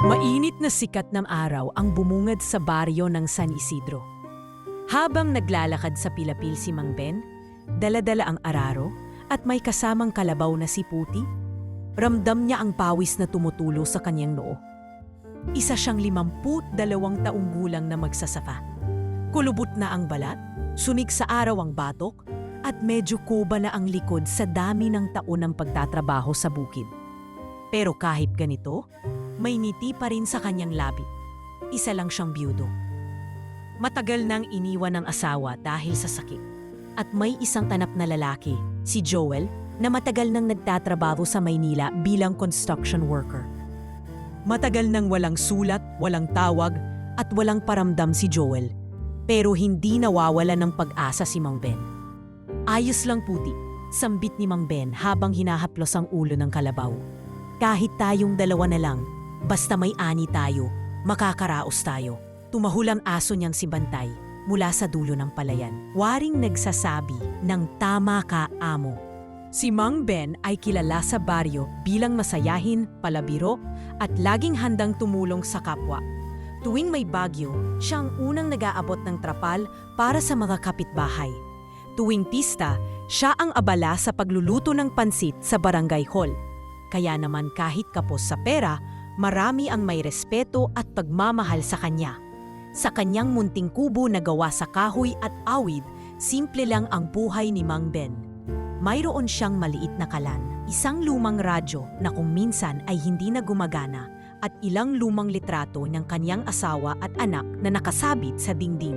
Mainit na sikat ng araw ang bumungad sa baryo ng San Isidro. Habang naglalakad sa pilapil si Mang Ben, dala-dala ang araro at may kasamang kalabaw na si Puti, ramdam niya ang pawis na tumutulo sa kanyang noo. Isa siyang 52 taong gulang na magsasaka. Kulubot na ang balat, sunig sa araw ang batok, at medyo kuba na ang likod sa dami ng taon ng pagtatrabaho sa bukid. Pero kahit ganito, may ngiti pa rin sa kanyang labi. Isa lang siyang biyudo. Matagal nang iniwan ng asawa dahil sa sakit. At may isang anak na lalaki, si Joel, na matagal nang nagtatrabaho sa Maynila bilang construction worker. Matagal nang walang sulat, walang tawag, at walang paramdam si Joel. Pero hindi nawawala ng pag-asa si Mang Ben. Ayos lang Puti, sambit ni Mang Ben habang hinahaplos ang ulo ng kalabaw. Kahit tayong dalawa na lang, basta may ani tayo, makakaraos tayo. Tumahul ang aso niyang si Bantay mula sa dulo ng palayan. Waring nagsasabi ng tama ka, amo. Si Mang Ben ay kilala sa baryo bilang masayahin, palabiro at laging handang tumulong sa kapwa. Tuwing may bagyo, siya ang unang nag-aabot ng trapal para sa mga kapitbahay. Tuwing pista, siya ang abala sa pagluluto ng pansit sa barangay hall. Kaya naman kahit kapos sa pera, marami ang may respeto at pagmamahal sa kanya. Sa kanyang munting kubo na gawa sa kahoy at awid, simple lang ang buhay ni Mang Ben. Mayroon siyang maliit na kalan, isang lumang radyo na kung minsan ay hindi na gumagana at ilang lumang litrato ng kanyang asawa at anak na nakasabit sa dingding.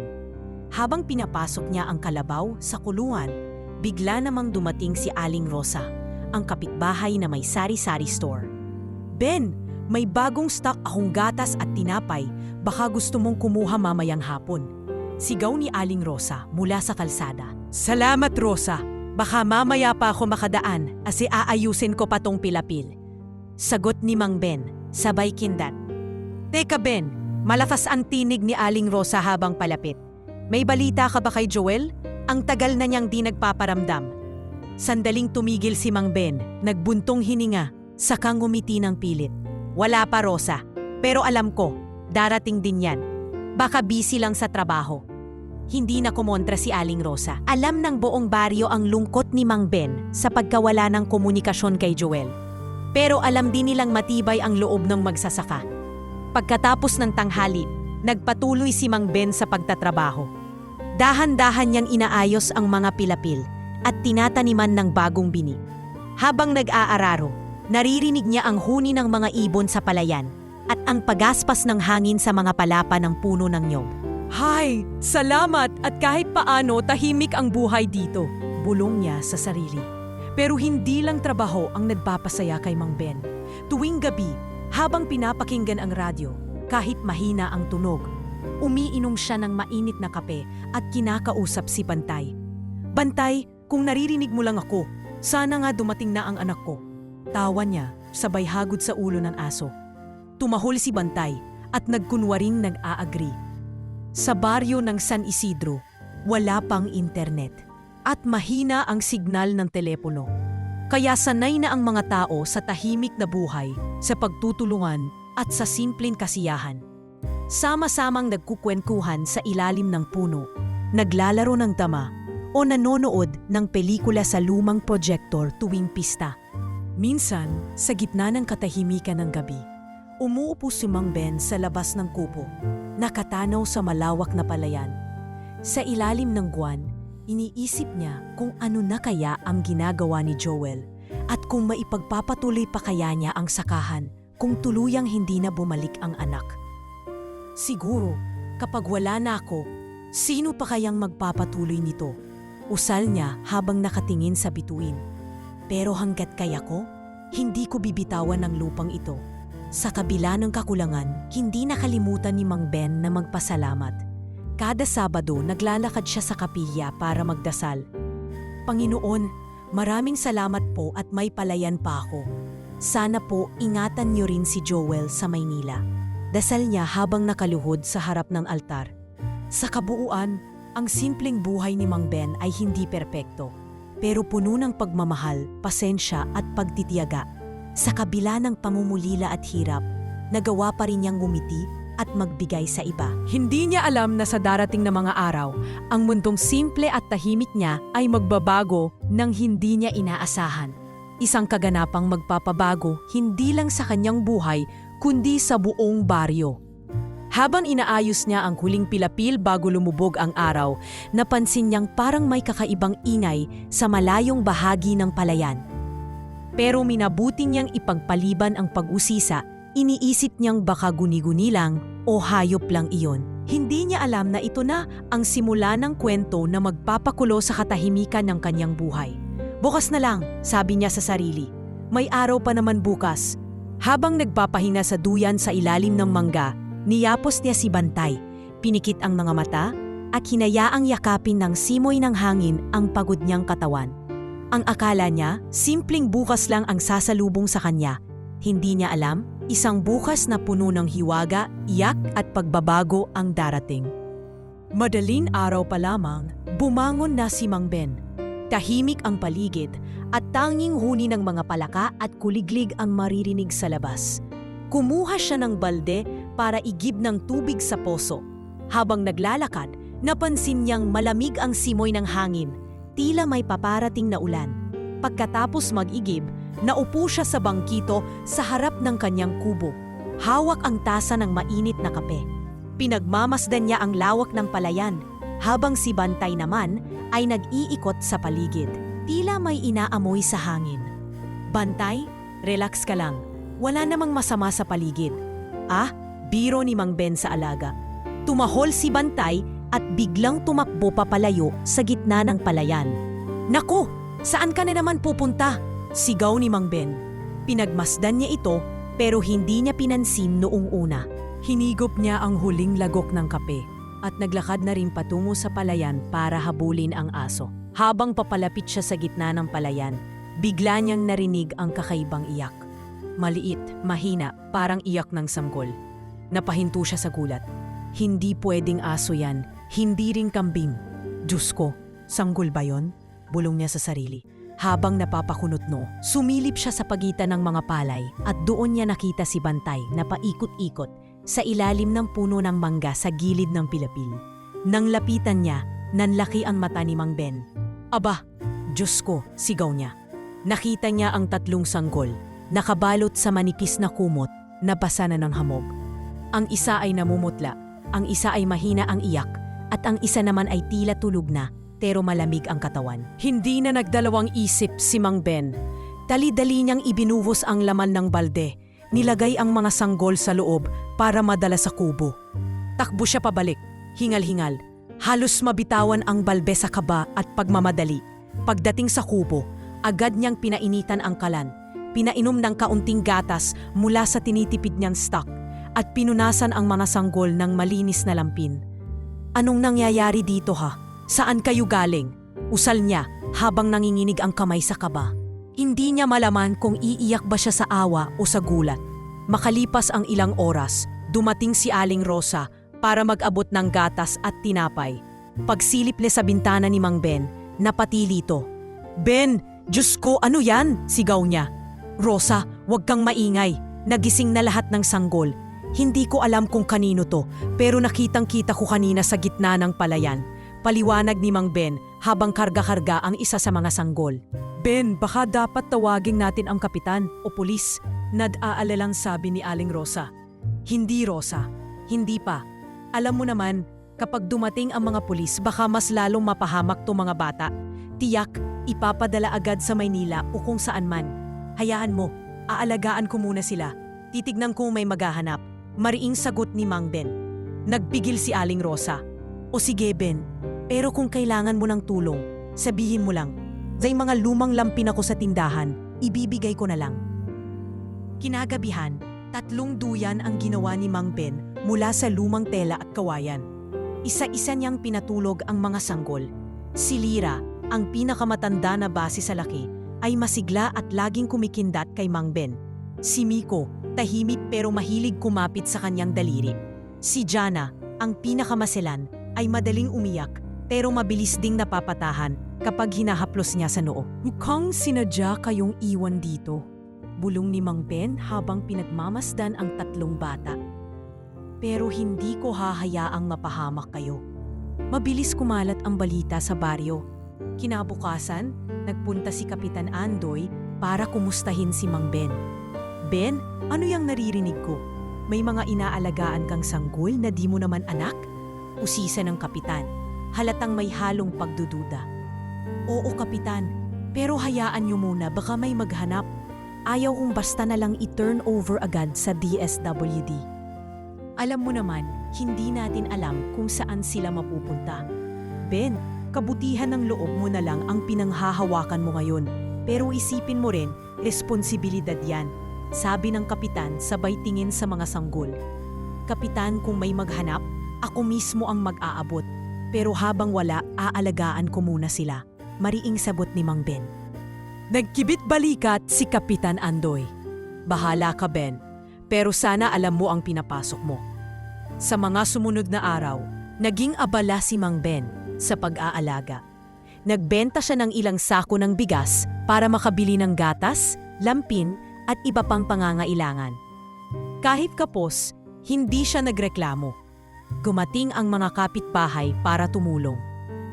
Habang pinapasok niya ang kalabaw sa kulungan, bigla namang dumating si Aling Rosa, ang kapitbahay na may sari-sari store. Ben, may bagong stock akong gatas at tinapay, baka gusto mong kumuha mamayang hapon. Sigaw ni Aling Rosa mula sa kalsada. Salamat Rosa, baka mamaya pa ako makadaan kasi aayusin ko pa tong pilapil. Sagot ni Mang Ben, sabay kindat. Teka Ben, malakas ang tinig ni Aling Rosa habang palapit. May balita ka ba kay Joel? Ang tagal na niyang di nagpaparamdam. Sandaling tumigil si Mang Ben, nagbuntong hininga, saka ngumiti ng pilit. Wala pa Rosa, pero alam ko, darating din yan. Baka busy lang sa trabaho. Hindi na kumontra si Aling Rosa. Alam ng buong baryo ang lungkot ni Mang Ben sa pagkawala ng komunikasyon kay Joel. Pero alam din nilang matibay ang loob ng magsasaka. Pagkatapos ng tanghali, nagpatuloy si Mang Ben sa pagtatrabaho. Dahan-dahan niyang inaayos ang mga pilapil at tinataniman ng bagong bini. Habang nag-aararo, naririnig niya ang huni ng mga ibon sa palayan at ang pagaspas ng hangin sa mga palapa ng puno ng nyog. Hay! Salamat at kahit paano tahimik ang buhay dito, bulong niya sa sarili. Pero hindi lang trabaho ang nagpapasaya kay Mang Ben. Tuwing gabi, habang pinapakinggan ang radyo, kahit mahina ang tunog, umiinom siya ng mainit na kape at kinakausap si Bantay. Bantay, kung naririnig mo lang ako, sana nga dumating na ang anak ko. Tawa niya, sabay hagod sa ulo ng aso. Tumahol si Bantay at nagkunwaring nag-a-agree. Sa baryo ng San Isidro, wala pang internet at mahina ang signal ng telepono. Kaya sanay na ang mga tao sa tahimik na buhay, sa pagtutulungan at sa simpleng kasiyahan. Sama-samang nagkukwenkuhan sa ilalim ng puno, naglalaro ng dama o nanonood ng pelikula sa lumang projector tuwing pista. Minsan, sa gitna ng katahimikan ng gabi, umuupo si Mang Ben sa labas ng kubo, nakatanaw sa malawak na palayan. Sa ilalim ng buwan, iniisip niya kung ano na kaya ang ginagawa ni Joel at kung maipagpapatuloy pa kaya niya ang sakahan kung tuluyang hindi na bumalik ang anak. Siguro, kapag wala na ako, sino pa kayang magpapatuloy nito? Usal niya habang nakatingin sa bituin. Pero hanggat kaya ko, hindi ko bibitawan ng lupang ito. Sa kabila ng kakulangan, hindi nakalimutan ni Mang Ben na magpasalamat. Kada Sabado, naglalakad siya sa kapilya para magdasal. Panginoon, maraming salamat po at may palayan pa ako. Sana po ingatan niyo rin si Joel sa Maynila. Dasal niya habang nakaluhod sa harap ng altar. Sa kabuuan, ang simpleng buhay ni Mang Ben ay hindi perpekto. pero puno ng pagmamahal, pasensya at pagtitiyaga. Sa kabila ng pamumulila at hirap, nagawa pa rin niyang ngumiti at magbigay sa iba. Hindi niya alam na sa darating na mga araw, ang mundong simple at tahimik niya ay magbabago nang hindi niya inaasahan. Isang kaganapang magpapabago hindi lang sa kanyang buhay kundi sa buong baryo. Habang inaayos niya ang huling pilapil bago lumubog ang araw, napansin niyang parang may kakaibang ingay sa malayong bahagi ng palayan. Pero minabuti niyang ipagpaliban ang pag-usisa, iniisip niyang baka guni-guni lang o hayop lang iyon. Hindi niya alam na ito na ang simula ng kwento na magpapakulo sa katahimikan ng kanyang buhay. Bukas na lang, sabi niya sa sarili. May araw pa naman bukas. Habang nagpapahinga sa duyan sa ilalim ng mangga, niyapos niya si Bantay, pinikit ang mga mata at hinayaang yakapin ng simoy ng hangin ang pagod niyang katawan. Ang akala niya, simpleng bukas lang ang sasalubong sa kanya. Hindi niya alam, isang bukas na puno ng hiwaga, iyak at pagbabago ang darating. Madaling araw pa lamang, bumangon na si Mang Ben. Tahimik ang paligid at tanging huni ng mga palaka at kuliglig ang maririnig sa labas. Kumuha siya ng balde para igib ng tubig sa poso. Habang naglalakad, napansin niyang malamig ang simoy ng hangin, tila may paparating na ulan. Pagkatapos mag-igib, naupo siya sa bangkito sa harap ng kanyang kubo. Hawak ang tasa ng mainit na kape. Pinagmamasdan niya ang lawak ng palayan, habang si Bantay naman ay nag-iikot sa paligid. Tila may inaamoy sa hangin. Bantay, relax ka lang. Wala namang masama sa paligid. Ah, biro ni Mang Ben sa alaga. Tumahol si Bantay at biglang tumakbo papalayo sa gitna ng palayan. Naku, saan ka na naman pupunta? Sigaw ni Mang Ben. Pinagmasdan niya ito pero hindi niya pinansin noong una. Hinigop niya ang huling lagok ng kape at naglakad na rin patungo sa palayan para habulin ang aso. Habang papalapit siya sa gitna ng palayan, bigla niyang narinig ang kakaibang iyak. Maliit, mahina, parang iyak ng sanggol. Napahinto siya sa gulat. Hindi pwedeng aso yan, hindi rin kambing. Diyos ko, sanggol ba yon? Bulong niya sa sarili. Habang napapakunot no, sumilip siya sa pagitan ng mga palay at doon niya nakita si Bantay na paikot-ikot sa ilalim ng puno ng mangga sa gilid ng pilapil. Nang lapitan niya, nanlaki ang mata ni Mang Ben. Aba, Diyos ko, sigaw niya. Nakita niya ang tatlong sanggol, nakabalot sa manipis na kumot na basa na ng hamog. Ang isa ay namumutla, ang isa ay mahina ang iyak, at ang isa naman ay tila tulog na pero malamig ang katawan. Hindi na nagdalawang isip si Mang Ben. Dali-dali niyang ibinuhos ang laman ng balde. Nilagay ang mga sanggol sa loob para madala sa kubo. Takbo siya pabalik, hingal-hingal. Halos mabitawan ang balbe sa kaba at pagmamadali. Pagdating sa kubo, agad niyang pinainitan ang kalan. Pinainom ng kaunting gatas mula sa tinitipid niyang stock at pinunasan ang mga sanggol ng malinis na lampin. Anong nangyayari dito ha? Saan kayo galing? Usal niya habang nanginginig ang kamay sa kaba. Hindi niya malaman kung iiyak ba siya sa awa o sa gulat. Makalipas ang ilang oras, dumating si Aling Rosa para mag-abot ng gatas at tinapay. Pagsilip niya sa bintana ni Mang Ben, napatili ito. Ben, Diyos ko, ano yan? Sigaw niya. Rosa, huwag kang maingay. Nagising na lahat ng sanggol. Hindi ko alam kung kanino to, pero nakitang-kita ko kanina sa gitna ng palayan. Paliwanag ni Mang Ben habang karga-karga ang isa sa mga sanggol. Ben, baka dapat tawagin natin ang kapitan o pulis. Nad-aalalang sabi ni Aling Rosa. Hindi Rosa, hindi pa. Alam mo naman, kapag dumating ang mga pulis baka mas lalong mapahamak to mga bata. Tiyak, ipapadala agad sa Maynila o kung saan man. Hayaan mo, aalagaan ko muna sila. Titignan kung may maghahanap. Mariing sagot ni Mang Ben. Nagpigil si Aling Rosa. O sige Ben, pero kung kailangan mo ng tulong, sabihin mo lang. May mga lumang lampin ako sa tindahan, ibibigay ko na lang. Kinagabihan, 3 duyan ang ginawa ni Mang Ben mula sa lumang tela at kawayan. Isa-isa niyang pinatulog ang mga sanggol. Si Lira, ang pinakamatanda na base sa laki, ay masigla at laging kumikindat kay Mang Ben. Si Miko, tahimik pero mahilig kumapit sa kanyang daliri. Si Jana, ang pinakamasilan, ay madaling umiyak pero mabilis ding napapatahan kapag hinahaplos niya sa noo. Mukhang sinadya kayong iwan dito, bulong ni Mang Ben habang pinagmamasdan ang tatlong bata. Pero hindi ko hahayaang mapahamak kayo. Mabilis kumalat ang balita sa baryo. Kinabukasan, nagpunta si Kapitan Andoy para kumustahin si Mang Ben. Ben, ano yang naririnig ko? May mga inaalagaan kang sanggol na di mo naman anak? Usisa ng kapitan. Halatang may halong pagdududa. Oo, Kapitan. Pero hayaan niyo muna, baka may maghanap. Ayaw kong basta na lang i-turn over agad sa DSWD. Alam mo naman, hindi natin alam kung saan sila mapupunta. Ben, kabutihan ng loob mo na lang ang pinanghahawakan mo ngayon. Pero isipin mo rin, responsibilidad yan. Sabi ng kapitan sabay tingin sa mga sanggol. Kapitan, kung may maghanap, ako mismo ang mag-aabot. Pero habang wala, aalagaan ko muna sila. Mariing sabot ni Mang Ben. Nagkibit balikat si Kapitan Andoy. Bahala ka, Ben. Pero sana alam mo ang pinapasok mo. Sa mga sumunod na araw, naging abala si Mang Ben sa pag-aalaga. Nagbenta siya ng ilang sako ng bigas para makabili ng gatas, lampin at iba pang pangangailangan. Kahit kapos, hindi siya nagreklamo. Gumating ang mga kapitbahay para tumulong.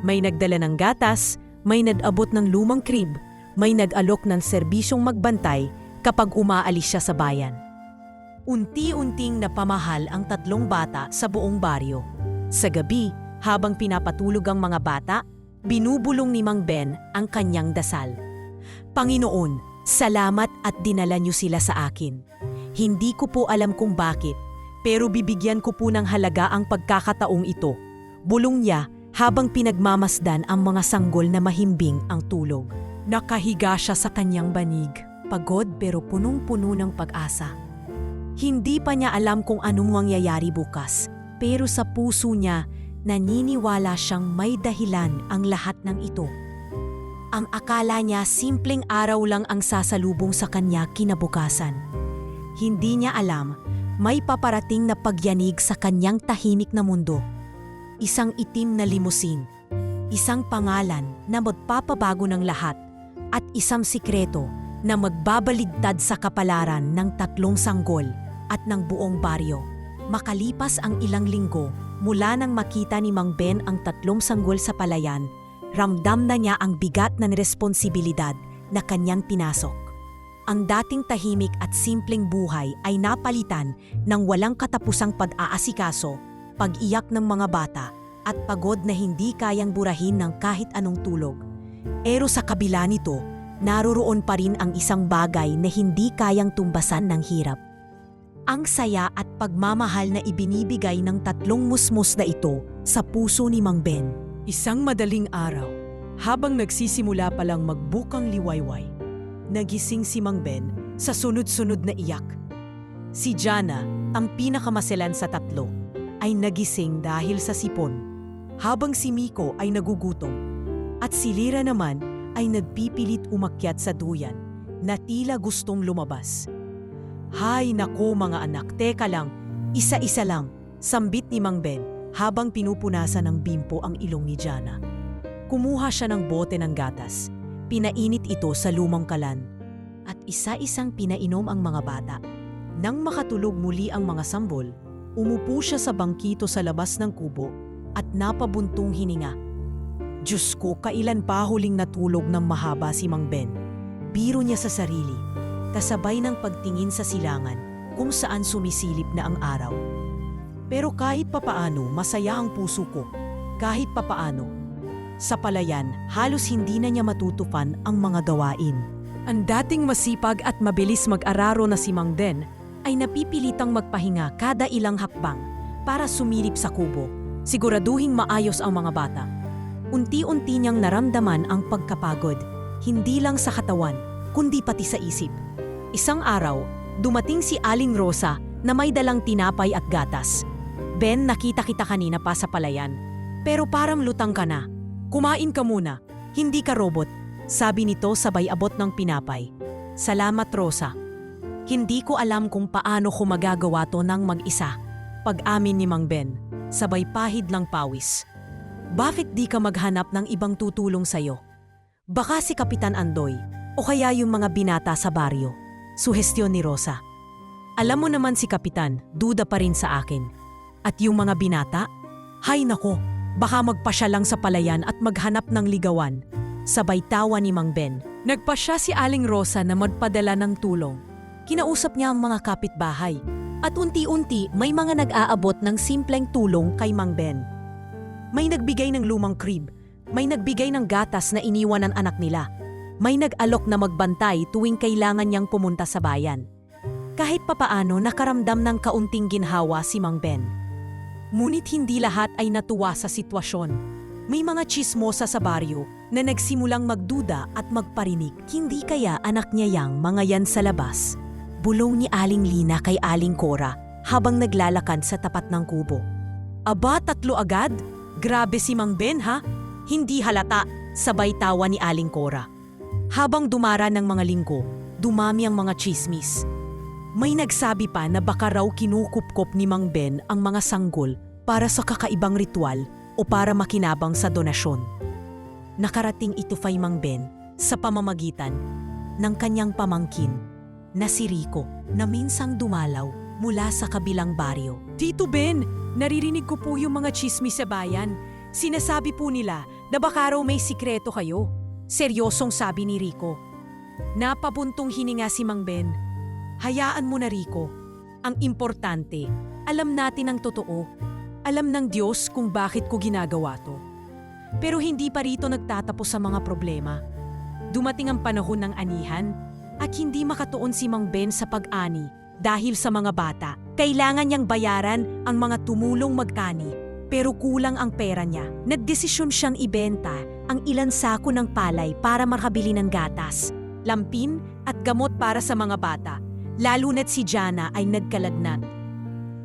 May nagdala ng gatas, may nag-abot ng lumang krib, may nag-alok ng serbisyong magbantay kapag umaalis siya sa bayan. Unti-unting napamahal ang tatlong bata sa buong baryo. Sa gabi, habang pinapatulog ang mga bata, binubulong ni Mang Ben ang kanyang dasal. Panginoon, salamat at dinala niyo sila sa akin. Hindi ko po alam kung bakit, pero bibigyan ko po ng halaga ang pagkakataong ito. Bulong niya habang pinagmamasdan ang mga sanggol na mahimbing ang tulog. Nakahiga siya sa kanyang banig, pagod pero punong-puno ng pag-asa. Hindi pa niya alam kung anong mangyayari bukas, pero sa puso niya, naniniwala siyang may dahilan ang lahat ng ito. Ang akala niya simpleng araw lang ang sasalubong sa kanya kinabukasan. Hindi niya alam, may paparating na pagyanig sa kanyang tahimik na mundo. Isang itim na limusin, isang pangalan na magpapabago ng lahat, at isang sikreto na magbabaligtad sa kapalaran ng tatlong sanggol at ng buong baryo. Makalipas ang ilang linggo, mula nang makita ni Mang Ben ang tatlong sanggol sa palayan, ramdam na niya ang bigat ng responsibilidad na kanyang pinasok. Ang dating tahimik at simpleng buhay ay napalitan ng walang katapusang pag-aasikaso, pag-iyak ng mga bata, at pagod na hindi kayang burahin ng kahit anong tulog. Pero sa kabila nito, naroroon pa rin ang isang bagay na hindi kayang tumbasan ng hirap. Ang saya at pagmamahal na ibinibigay ng tatlong musmos na ito sa puso ni Mang Ben. Isang madaling araw, habang nagsisimula palang magbukang liwayway, nagising si Mang Ben sa sunod-sunod na iyak. Si Jana, ang pinakamaselan sa tatlo, ay nagising dahil sa sipon, habang si Miko ay nagugutom, at si Lira naman ay nagpipilit umakyat sa duyan na tila gustong lumabas. Hay nako mga anak, teka lang, isa-isa lang, sambit ni Mang Ben habang pinupunasan ng bimpo ang ilong ni Jana. Kumuha siya ng bote ng gatas, pinainit ito sa lumang kalan, at isa-isang pinainom ang mga bata. Nang makatulog muli ang mga sambol, umupo siya sa bangkito sa labas ng kubo at napabuntong hininga. Diyos ko, kailan pa huling natulog ng mahaba si Mang Ben? Biro niya sa sarili, kasabay ng pagtingin sa silangan kung saan sumisilip na ang araw. Pero kahit papaano, masaya ang puso ko. Kahit papaano. Sa palayan, halos hindi na niya matutupan ang mga gawain. Ang dating masipag at mabilis mag-araro na si Mang Ben ay napipilitang magpahinga kada ilang hakbang para sumilip sa kubo, siguraduhing maayos ang mga bata. Unti-unti niyang naramdaman ang pagkapagod, hindi lang sa katawan, kundi pati sa isip. Isang araw, dumating si Aling Rosa na may dalang tinapay at gatas. Ben, nakita kita kanina pa sa palayan, pero parang lutang ka na. Kumain ka muna, hindi ka robot, sabi nito sabay abot ng pinapay. Salamat, Rosa. Hindi ko alam kung paano ko magagawa to ng mag-isa. Pag-amin ni Mang Ben, sabay pahid lang pawis. Bakit di ka maghanap ng ibang tutulong sa'yo? Baka si Kapitan Andoy o kaya yung mga binata sa baryo. Suhestyon ni Rosa. Alam mo naman si Kapitan, duda pa rin sa akin. At yung mga binata? Hay nako, baka magpasya lang sa palayan at maghanap ng ligawan. Sabay tawa ni Mang Ben. Nagpasya si Aling Rosa na magpadala ng tulong. Kinausap niya ang mga kapitbahay. At unti-unti may mga nag-aabot ng simpleng tulong kay Mang Ben. May nagbigay ng lumang crib, may nagbigay ng gatas na iniwan ng anak nila, may nag-alok na magbantay tuwing kailangan niyang pumunta sa bayan. Kahit papaano nakaramdam ng kaunting ginhawa si Mang Ben. Ngunit hindi lahat ay natuwa sa sitwasyon. May mga tsismosa sa baryo na nagsimulang magduda at magparinig. Hindi kaya anak niya yang mga yan sa labas? Bulong ni Aling Lina kay Aling Cora habang naglalakad sa tapat ng kubo. Aba, 3 agad? Grabe si Mang Ben ha? Hindi halata, sabay tawa ni Aling Cora. Habang dumara ng mga linggo, dumami ang mga chismis. May nagsabi pa na baka raw kinukupkop ni Mang Ben ang mga sanggol para sa kakaibang ritual o para makinabang sa donasyon. Nakarating ito kay Mang Ben sa pamamagitan ng kanyang pamangkin na si Rico na minsang dumalaw mula sa kabilang baryo. Tito Ben, naririnig ko po yung mga chismis sa bayan. Sinasabi po nila na baka raw may sikreto kayo. Seryosong sabi ni Rico. Napabuntong hininga si Mang Ben. Hayaan mo na Rico. Ang importante, alam natin ang totoo. Alam ng Diyos kung bakit ko ginagawa to. Pero hindi pa rito nagtatapos sa mga problema. Dumating ang panahon ng anihan at hindi makatuon si Mang Ben sa pag-ani dahil sa mga bata. Kailangan niyang bayaran ang mga tumulong magkani pero kulang ang pera niya. Nagdesisyon siyang ibenta ang ilang sako ng palay para makabili ng gatas, lampin at gamot para sa mga bata. Lalo na't si Jana ay nagkalagnat.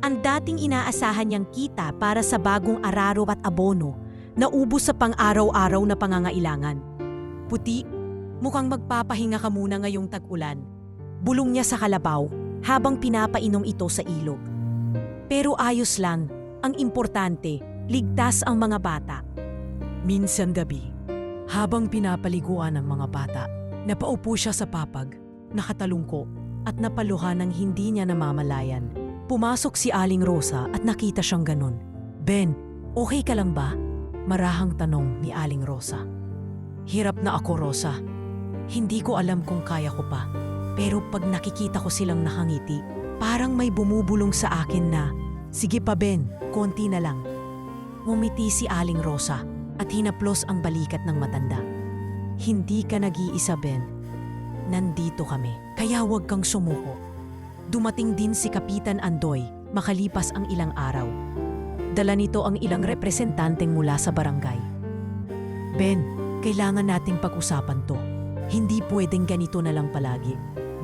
Ang dating inaasahan niyang kita para sa bagong araro at abono naubos sa pang-araw-araw na pangangailangan. Puti, mukhang magpapahinga ka muna ngayong tag-ulan. Bulong niya sa kalabaw habang pinapainom ito sa ilog. Pero ayos lang, ang importante, ligtas ang mga bata. Minsan gabi, habang pinapaliguan ang mga bata, napaupo siya sa papag, nakatalungko at napaluha ng hindi niya namamalayan. Pumasok si Aling Rosa at nakita siyang ganun. Ben, okay ka lang ba? Marahang tanong ni Aling Rosa. Hirap na ako, Rosa. Hindi ko alam kung kaya ko pa. Pero pag nakikita ko silang nakangiti, parang may bumubulong sa akin na, sige pa Ben, konti na lang. Ngumiti si Aling Rosa at hinaplos ang balikat ng matanda. Hindi ka nag-iisa, Ben. Nandito kami, kaya huwag kang sumuko. Dumating din si Kapitan Andoy makalipas ang ilang araw. Dala nito ang ilang representanteng mula sa barangay. Ben, kailangan nating pag-usapan to. Hindi pwedeng ganito na lang palagi.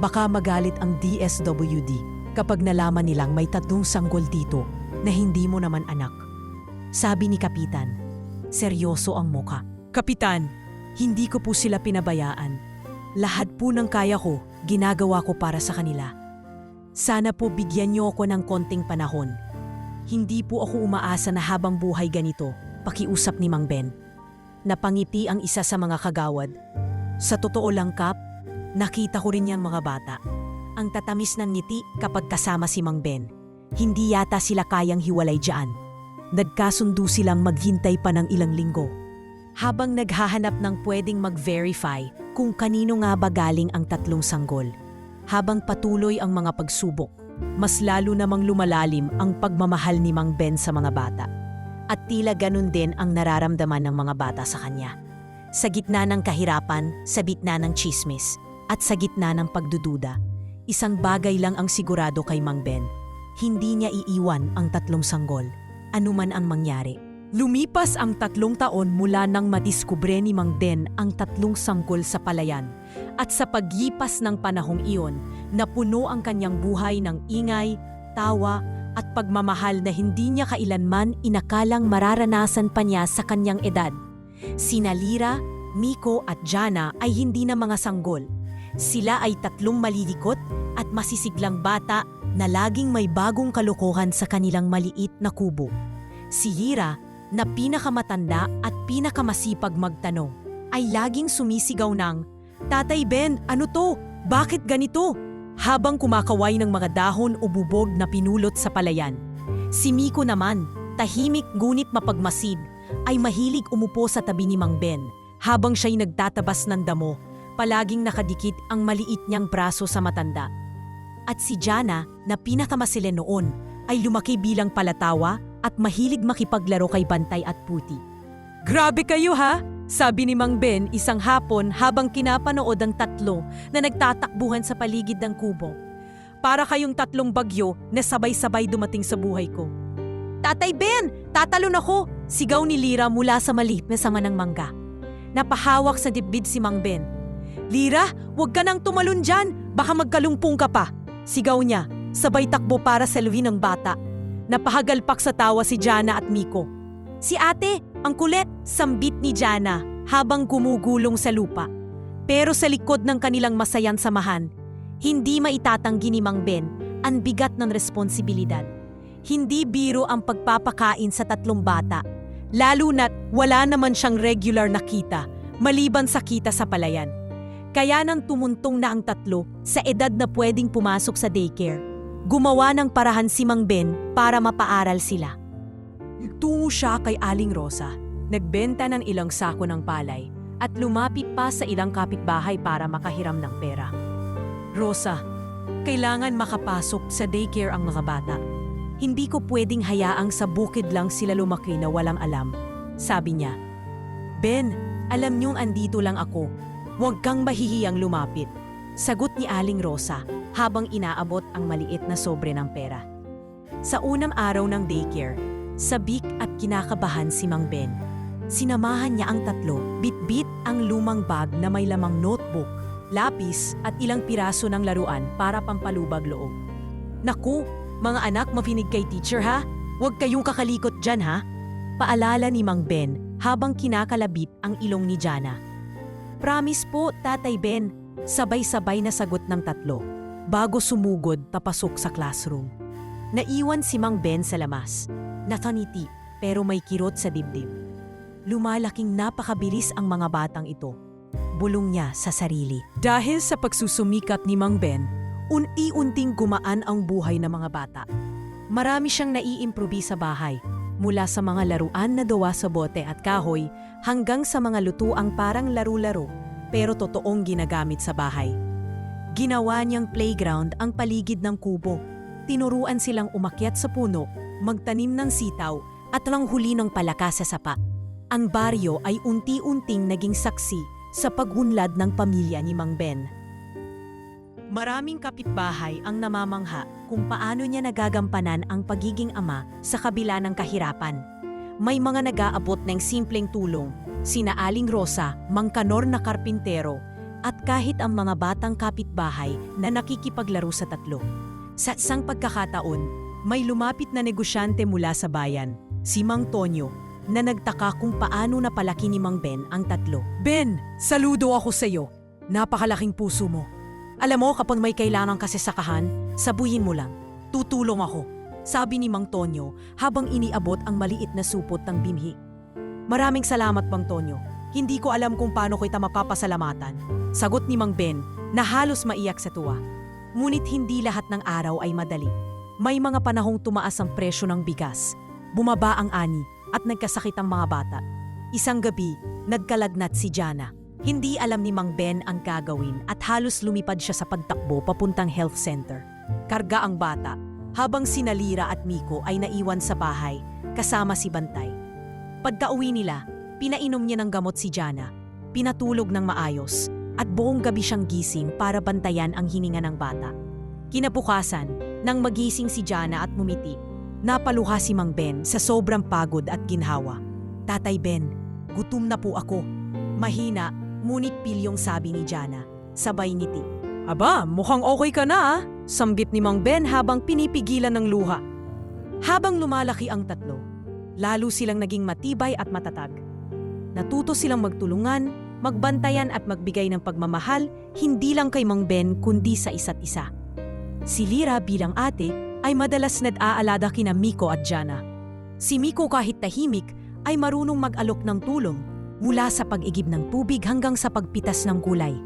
Baka magalit ang DSWD kapag nalaman nilang may 3 sanggol dito na hindi mo naman anak. Sabi ni Kapitan, seryoso ang muka. Kapitan, hindi ko po sila pinabayaan. Lahat po ng kaya ko, ginagawa ko para sa kanila. Sana po bigyan niyo ako ng konting panahon. Hindi po ako umaasa na habang buhay ganito, pakiusap ni Mang Ben. Napangiti ang isa sa mga kagawad. Sa totoo lang, Kap, nakita ko rin yang mga bata. Ang tatamis ng ngiti kapag kasama si Mang Ben. Hindi yata sila kayang hiwalay dyan. Nagkasundo silang maghintay pa ng ilang linggo. Habang naghahanap ng pwedeng mag-verify kung kanino nga ba galing ang 3 sanggol. Habang patuloy ang mga pagsubok, mas lalo namang lumalalim ang pagmamahal ni Mang Ben sa mga bata. At tila ganun din ang nararamdaman ng mga bata sa kanya. Sa gitna ng kahirapan, sa gitna ng chismis, at sa gitna ng pagdududa, isang bagay lang ang sigurado kay Mang Ben. Hindi niya iiwan ang 3 sanggol, anuman ang mangyari. Lumipas ang 3 taon mula nang madiskubre ni Mang Ben ang 3 sanggol sa palayan. At sa paglipas ng panahong iyon, napuno ang kanyang buhay ng ingay, tawa, at pagmamahal na hindi niya kailanman inakalang mararanasan pa niya sa kanyang edad. Sina Lira, Miko at Jana ay hindi na mga sanggol. Sila ay 3 malilikot at masisiglang bata na laging may bagong kalokohan sa kanilang maliit na kubo. Si Lira, na pinakamatanda at pinakamasipag magtanong, ay laging sumisigaw ng, "Tatay Ben, ano to? Bakit ganito?" Habang kumakaway ng mga dahon o bubog na pinulot sa palayan. Si Miko naman, tahimik ngunit mapagmasid, ay mahilig umupo sa tabi ni Mang Ben habang siya'y nagtatabas ng damo. Palaging nakadikit ang maliit niyang braso sa matanda. At si Jana, na pinakamasile noon, ay lumaki bilang palatawa at mahilig makipaglaro kay Bantay at Puti. "Grabe kayo ha!" sabi ni Mang Ben isang hapon habang kinapanood ang tatlo na nagtatakbuhan sa paligid ng kubo. "Para kayong tatlong bagyo na sabay-sabay dumating sa buhay ko." "Tatay Ben, tatalon ako!" sigaw ni Lira mula sa maliit na sanga ng mangga. Napahawak sa dibdib si Mang Ben. "Lira, huwag ka nang tumalon dyan, baka magkalumpong ka pa!" sigaw niya, sabay takbo para saluhin ang bata. Napahagalpak sa tawa si Jana at Miko. "Si ate, ang kulit!" sambit ni Jana habang gumugulong sa lupa. Pero sa likod ng kanilang masayang samahan, hindi maitatanggi ni Mang Ben ang bigat ng responsibilidad. Hindi biro ang pagpapakain sa tatlong bata, lalo na't wala naman siyang regular na kita maliban sa kita sa palayan. Kaya nang tumuntong na ang tatlo sa edad na pwedeng pumasok sa daycare, gumawa ng parahan si Mang Ben para mapaaral sila. Tungo siya kay Aling Rosa, nagbenta ng ilang sako ng palay at lumapit pa sa ilang kapitbahay para makahiram ng pera. "Rosa, kailangan makapasok sa daycare ang mga bata. Hindi ko pwedeng hayaang sa bukid lang sila lumaki na walang alam," sabi niya. "Ben, alam niyong andito lang ako. Huwag kang mahihiyang lumapit," sagot ni Aling Rosa habang inaabot ang maliit na sobre ng pera. Sa unang araw ng daycare, sabik at kinakabahan si Mang Ben. Sinamahan niya ang tatlo, bit-bit ang lumang bag na may lamang notebook, lapis at ilang piraso ng laruan para pampalubag loob. "Naku, mga anak, mafinig kay teacher ha? Huwag kayong kakalikot dyan ha?" paalala ni Mang Ben habang kinakalabit ang ilong ni Jana. "Promise po, Tatay Ben," sabay-sabay na sagot ng tatlo, bago sumugod papasok sa classroom. Naiwan si Mang Ben sa lamas. Nakaniti pero may kirot sa dibdib. Lumalaking napakabilis ang mga batang ito. Bulong niya sa sarili. Dahil sa pagsusumikap ni Mang Ben, unti-unting gumaan ang buhay ng mga bata. Marami siyang naiimprobi sa bahay, mula sa mga laruan na gawa sa bote at kahoy hanggang sa mga lutuang parang laro-laro pero totoong ginagamit sa bahay. Ginawa niyang playground ang paligid ng kubo. Tinuruan silang umakyat sa puno, magtanim ng sitaw at langhuli ng palaka sa sapa. Ang baryo ay unti-unting naging saksi sa paghunlad ng pamilya ni Mang Ben. Maraming kapitbahay ang namamangha kung paano niya nagagampanan ang pagiging ama sa kabila ng kahirapan. May mga nag-aabot ng simpleng tulong, sina Aling Rosa, Mang Kanor na karpintero, at kahit ang mga batang kapitbahay na nakikipaglaro sa tatlo. Sa isang pagkakataon, may lumapit na negosyante mula sa bayan, si Mang Tonyo, na nagtaka kung paano napalaki ni Mang Ben ang tatlo. "Ben, saludo ako sa iyo. Napakalaking puso mo. Alam mo, kapag may kailangan kasi sakahan, sabuhin mo lang. Tutulong ako," sabi ni Mang Tonyo habang iniabot ang maliit na supot ng bimhi. "Maraming salamat, Mang Tonyo. Hindi ko alam kung paano ko ita mapapasalamatan," sagot ni Mang Ben na halos maiyak sa tuwa. Ngunit hindi lahat ng araw ay madali. May mga panahong tumaas ang presyo ng bigas, bumaba ang ani at nagkasakit ang mga bata. Isang gabi, nagkalagnat si Jana. Hindi alam ni Mang Ben ang gagawin at halos lumipad siya sa pagtakbo papuntang health center. Karga ang bata, habang sina Lira at Miko ay naiwan sa bahay kasama si Bantay. Pagka-uwi nila, pinainom niya ng gamot si Jana, pinatulog ng maayos at buong gabi siyang gising para bantayan ang hininga ng bata. Kinabukasan, nang magising si Jana at mumiti, napaluha si Mang Ben sa sobrang pagod at ginhawa. "Tatay Ben, gutom na po ako." Mahina, ngunit pilyong sabi ni Jana, sabay ngiti. "Aba, mukhang okay ka na ah," sambit ni Mang Ben habang pinipigilan ng luha. Habang lumalaki ang tatlo, lalo silang naging matibay at matatag. Natuto silang magtulungan, magbantayan at magbigay ng pagmamahal hindi lang kay Mang Ben kundi sa isa't isa. Si Lira bilang ate ay madalas nag-aalala kina Miko at Jana. Si Miko kahit tahimik ay marunong mag-alok ng tulong mula sa pag-igib ng tubig hanggang sa pagpitas ng gulay.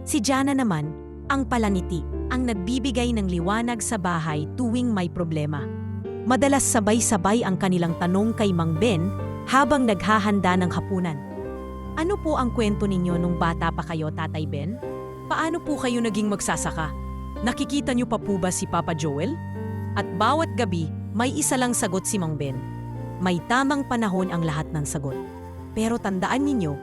Si Jana naman, ang palangiti, ang nagbibigay ng liwanag sa bahay tuwing may problema. Madalas sabay-sabay ang kanilang tanong kay Mang Ben habang naghahanda ng hapunan. Ano po ang kwento ninyo nung bata pa kayo, Tatay Ben? Paano po kayo naging magsasaka? Nakikita niyo pa po ba si Papa Joel? At bawat gabi, may isa lang sagot si Mang Ben. May tamang panahon ang lahat ng sagot. Pero tandaan ninyo,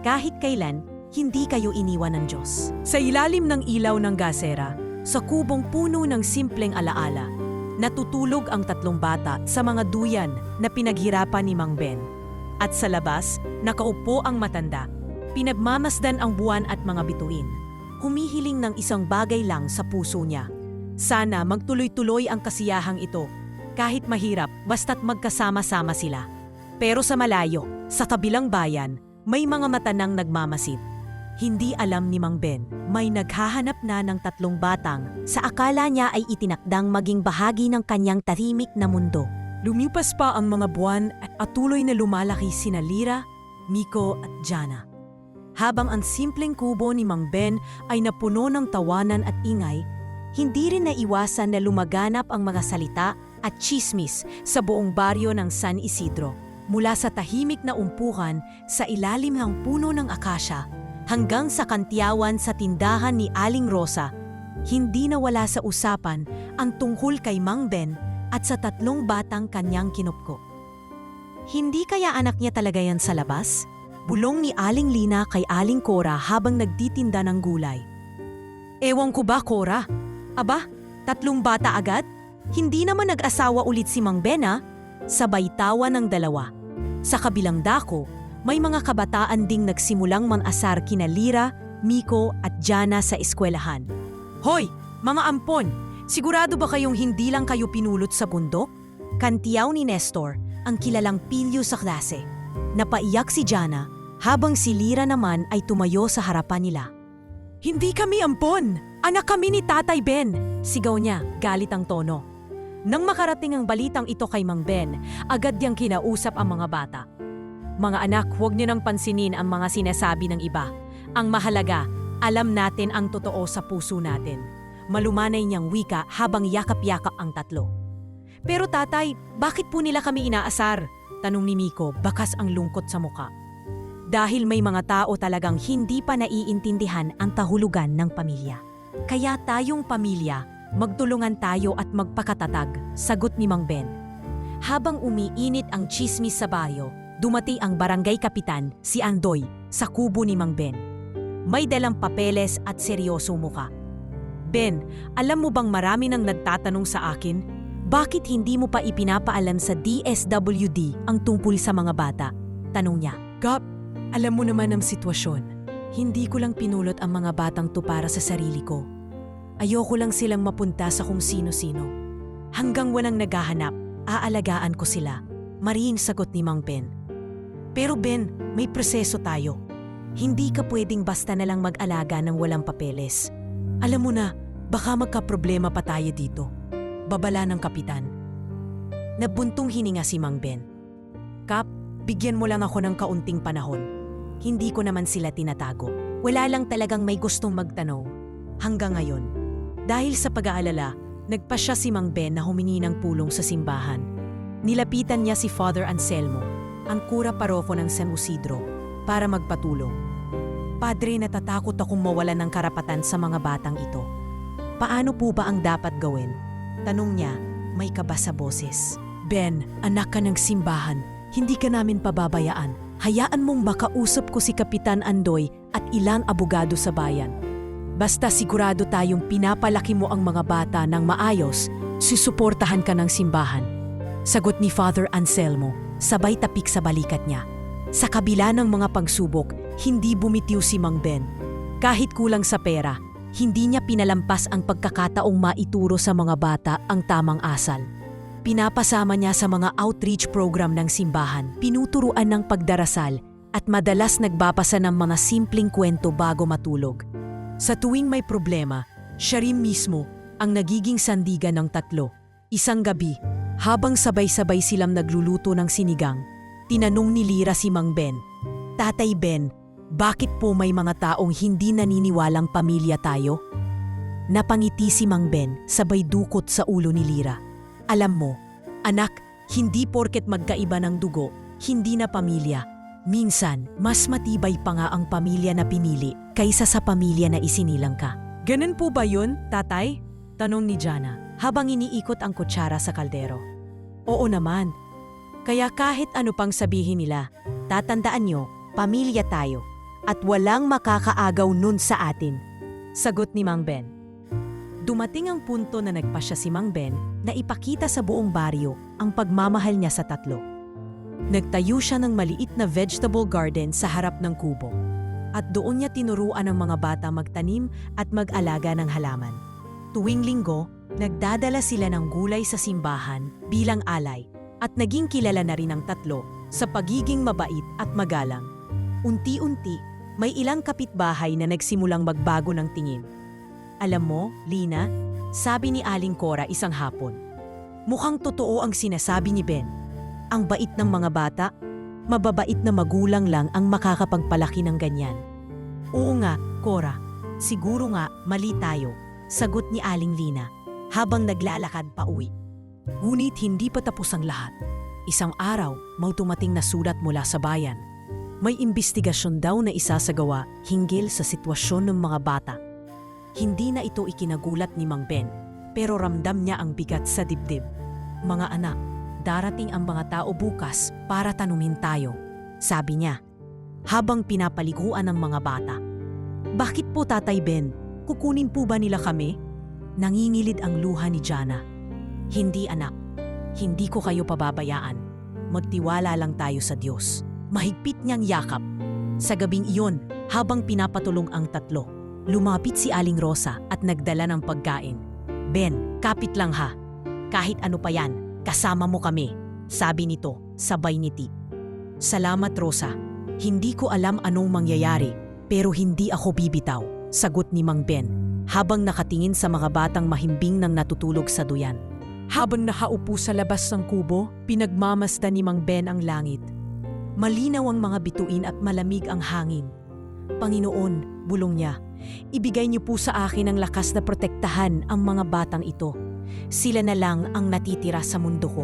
kahit kailan, hindi kayo iniwan ng Diyos. Sa ilalim ng ilaw ng gasera, sa kubong puno ng simpleng alaala, natutulog ang tatlong bata sa mga duyan na pinaghirapan ni Mang Ben. At sa labas, nakaupo ang matanda. Pinagmamasdan ang buwan at mga bituin. Humihiling ng isang bagay lang sa puso niya. Sana magtuloy-tuloy ang kasiyahang ito. Kahit mahirap, basta't magkasama-sama sila. Pero sa malayo, sa kabilang bayan, may mga mata nang nagmamasid. Hindi alam ni Mang Ben, may naghahanap na ng tatlong batang sa akala niya ay itinakdang maging bahagi ng kanyang tahimik na mundo. Lumipas pa ang mga buwan at tuloy na lumalaki sina Lyra, Miko at Jana. Habang ang simpleng kubo ni Mang Ben ay napuno ng tawanan at ingay, hindi rin naiwasan na lumaganap ang mga salita at chismis sa buong baryo ng San Isidro. Mula sa tahimik na umpukan sa ilalim ng puno ng akasya hanggang sa kantiyawan sa tindahan ni Aling Rosa, hindi nawala sa usapan ang tungkol kay Mang Ben at sa tatlong batang kanyang kinupko. Hindi kaya anak niya talaga yan sa labas? Bulong ni Aling Lina kay Aling Cora habang nagtitinda ng gulay. Ewan ko ba, Cora? Aba, tatlong bata agad? Hindi naman nag-asawa ulit si Mang Ben, ha? Sabay tawa ng dalawa. Sa kabilang dako, may mga kabataan ding nagsimulang mang-asar kina Lyra, Miko at Jana sa eskwelahan. Hoy, mga ampon! Sigurado ba kayong hindi lang kayo pinulot sa bundok? Kantiyaw ni Nestor, ang kilalang pilyo sa klase. Napaiyak si Jana habang si Lyra naman ay tumayo sa harapan nila. Hindi kami ampon! Anak kami ni Tatay Ben! Sigaw niya, galit ang tono. Nang makarating ang balitang ito kay Mang Ben, agad niyang kinausap ang mga bata. Mga anak, huwag niyo nang pansinin ang mga sinasabi ng iba. Ang mahalaga, alam natin ang totoo sa puso natin. Malumanay niyang wika habang yakap-yakap ang tatlo. Pero tatay, bakit po nila kami inaasar? Tanong ni Miko, bakas ang lungkot sa muka. Dahil may mga tao talagang hindi pa naiintindihan ang kahulugan ng pamilya. Kaya tayong pamilya, magtulungan tayo at magpakatatag, sagot ni Mang Ben. Habang umiinit ang chismis sa baryo, dumati ang barangay kapitan, si Andoy, sa kubo ni Mang Ben. May dalang papeles at seryosong muka. Ben, alam mo bang marami nang nagtatanong sa akin, bakit hindi mo pa ipinapaalam sa DSWD ang tungkol sa mga bata? Tanong niya. Gap, alam mo naman ang sitwasyon. Hindi ko lang pinulot ang mga batang to para sa sarili ko. Ayoko lang silang mapunta sa kung sino-sino. Hanggang walang naghahanap, aalagaan ko sila. Mariing sagot ni Mang Ben. Pero Ben, may proseso tayo. Hindi ka pwedeng basta na lang mag-alaga ng walang papeles. Alam mo na, baka magka-problema pa tayo dito. Babala ng kapitan. Nabuntong hininga si Mang Ben. Kap, bigyan mo lang ako ng kaunting panahon. Hindi ko naman sila tinatago. Wala lang talagang may gustong magtanong. Hanggang ngayon. Dahil sa pag-aalala, nagpasya si Mang Ben na humingi ng pulong sa simbahan. Nilapitan niya si Father Anselmo, ang kura paroko ng San Isidro, para magpatulong. Padre, natatakot akong mawalan ng karapatan sa mga batang ito. Paano po ba ang dapat gawin? Tanong niya, may kaba sa boses. Ben, anak ka ng simbahan. Hindi ka namin pababayaan. Hayaan mong makausap ko si Kapitan Andoy at ilang abogado sa bayan. Basta sigurado tayong pinapalaki mo ang mga bata ng maayos, susuportahan ka ng simbahan. Sagot ni Father Anselmo, sabay tapik sa balikat niya. Sa kabila ng mga pagsubok, hindi bumitiw si Mang Ben. Kahit kulang sa pera, hindi niya pinalampas ang pagkakataong maituro sa mga bata ang tamang asal. Pinapasama niya sa mga outreach program ng simbahan, pinuturuan ng pagdarasal at madalas nagbabasa ng mga simpleng kwento bago matulog. Sa tuwing may problema, siya rin mismo ang nagiging sandigan ng tatlo. Isang gabi, habang sabay-sabay silang nagluluto ng sinigang, Tinanong ni Lira si Mang Ben. Tatay Ben, bakit po may mga taong hindi naniniwalang pamilya tayo? Napangiti si Mang Ben sabay dukot sa ulo ni Lira. Alam mo, anak, hindi porket magkaiba ng dugo, hindi na pamilya. Minsan, mas matibay pa nga ang pamilya na pinili kaysa sa pamilya na isinilang ka. Ganun po ba yun, tatay? Tanong ni Jana habang iniikot ang kutsara sa kaldero. Oo naman. Kaya kahit ano pang sabihin nila, tatandaan nyo, pamilya tayo at walang makakaagaw nun sa atin. Sagot ni Mang Ben. Dumating ang punto na nagpasya si Mang Ben na ipakita sa buong baryo ang pagmamahal niya sa tatlo. Nagtayo siya ng maliit na vegetable garden sa harap ng kubo at doon niya tinuruan ang mga bata magtanim at mag-alaga ng halaman. Tuwing linggo, nagdadala sila ng gulay sa simbahan bilang alay at naging kilala na rin ang tatlo sa pagiging mabait at magalang. Unti-unti, may ilang kapitbahay na nagsimulang magbago ng tingin. Alam mo, Lina, sabi ni Aling Cora isang hapon, mukhang totoo ang sinasabi ni Ben. Ang bait ng mga bata, mababait na magulang lang ang makakapagpalaki ng ganyan. Oo nga, Cora, siguro nga mali tayo, sagot ni Aling Lina habang naglalakad pa uwi. Ngunit hindi pa tapos ang lahat. Isang araw, may tumating na sulat mula sa bayan. May imbestigasyon daw na isasagawa hinggil sa sitwasyon ng mga bata. Hindi na ito ikinagulat ni Mang Ben, pero ramdam niya ang bigat sa dibdib. Mga anak, darating ang mga tao bukas para tanumin tayo, sabi niya, habang pinapaliguan ng mga bata. Bakit po, Tatay Ben? Kukunin po ba nila kami? Nangingilid ang luha ni Jana. Hindi, anak. Hindi ko kayo pababayaan. Magtiwala lang tayo sa Diyos. Mahigpit niyang yakap. Sa gabing iyon, habang pinapatulong ang tatlo, lumapit si Aling Rosa at nagdala ng pagkain. Ben, kapit lang ha. Kahit ano pa yan, kasama mo kami, sabi nito, sabay ngiti. Salamat, Rosa. Hindi ko alam anong mangyayari, pero hindi ako bibitaw, sagot ni Mang Ben, habang nakatingin sa mga batang mahimbing nang natutulog sa duyan. Habang nakaupo sa labas ng kubo, pinagmamasdan ni Mang Ben ang langit. Malinaw ang mga bituin at malamig ang hangin. Panginoon, bulong niya, ibigay niyo po sa akin ang lakas na protektahan ang mga batang ito. Sila na lang ang natitira sa mundo ko.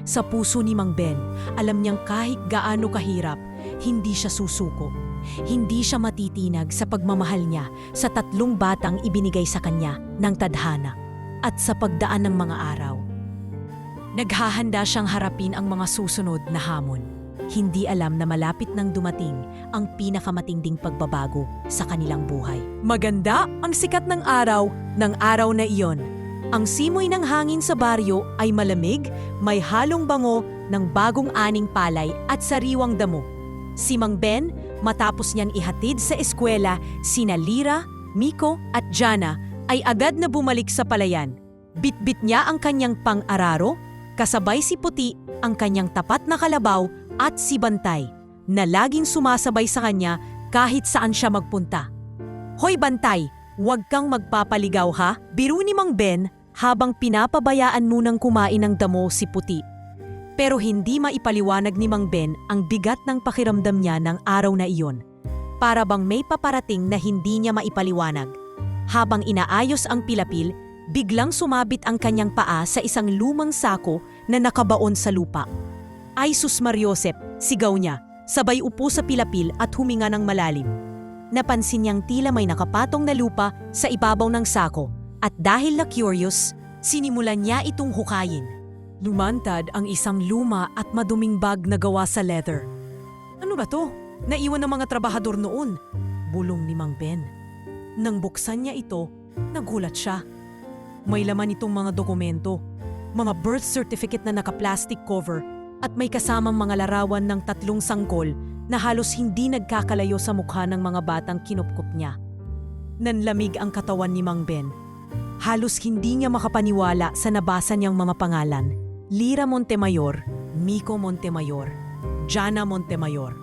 Sa puso ni Mang Ben, alam niyang kahit gaano kahirap, hindi siya susuko. Hindi siya matitinag sa pagmamahal niya sa tatlong batang ibinigay sa kanya ng tadhana at sa pagdaan ng mga araw. Naghahanda siyang harapin ang mga susunod na hamon. Hindi alam na malapit nang dumating ang pinakamatinding pagbabago sa kanilang buhay. Maganda ang sikat ng araw na iyon. Ang simoy ng hangin sa baryo ay malamig, may halong bango ng bagong aning palay at sariwang damo. Si Mang Ben, matapos niyang ihatid sa eskwela sina Lira, Miko at Jana, ay agad na bumalik sa palayan. Bitbit niya ang kanyang pang-araro, kasabay si Puti, ang kanyang tapat na kalabaw at si Bantay, na laging sumasabay sa kanya kahit saan siya magpunta. Hoy Bantay, huwag kang magpapaligaw ha, biro ni Mang Ben habang pinapabayaan munang kumain ng damo si Puti. Pero hindi maipaliwanag ni Mang Ben ang bigat ng pakiramdam niya ng araw na iyon. Para bang may paparating na hindi niya maipaliwanag. Habang inaayos ang pilapil, biglang sumabit ang kanyang paa sa isang lumang sako na nakabaon sa lupa. Ay sus Mariosep, sigaw niya, sabay upo sa pilapil at huminga ng malalim. Napansin niyang tila may nakapatong na lupa sa ibabaw ng sako at dahil na curious, sinimulan niya itong hukayin. Lumantad ang isang luma at maduming bag na gawa sa leather. Ano ba to? Naiwan ng mga trabahador noon, bulong ni Mang Ben. Nang buksan niya ito, nagulat siya. May laman itong mga dokumento, mga birth certificate na naka-plastic cover at may kasamang mga larawan ng tatlong sanggol na halos hindi nagkakalayo sa mukha ng mga batang kinupkup niya. Nanlamig ang katawan ni Mang Ben. Halos hindi niya makapaniwala sa nabasa niyang mga pangalan. Lira Montemayor, Miko Montemayor, Jana Montemayor.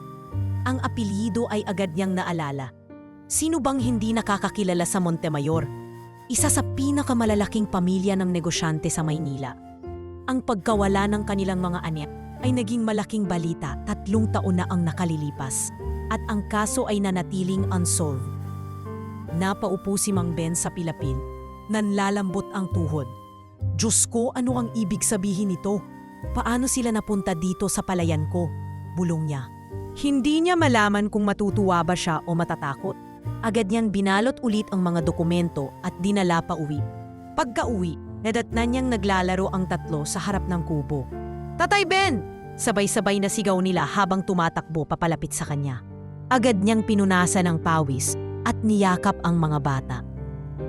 Ang apelyido ay agad niyang naalala. Sino bang hindi nakakakilala sa Montemayor? Isa sa pinakamalalaking pamilya ng negosyante sa Maynila. Ang pagkawala ng kanilang mga anak ay naging malaking balita 3 taon na ang nakalilipas at ang kaso ay nanatiling unsolved. Napaupo si Mang Ben sa pilapil, nanlalambot ang tuhod. Diyos ko, ano ang ibig sabihin nito? Paano sila napunta dito sa palayan ko? Bulong niya. Hindi niya malaman kung matutuwa ba siya o matatakot. Agad niyang binalot ulit ang mga dokumento at dinala pa uwi. Pagka-uwi, nadatnan niyang naglalaro ang 3 sa harap ng kubo. Tatay Ben! Sabay-sabay na sigaw nila habang tumatakbo papalapit sa kanya. Agad niyang pinunasan ng pawis at niyakap ang mga bata.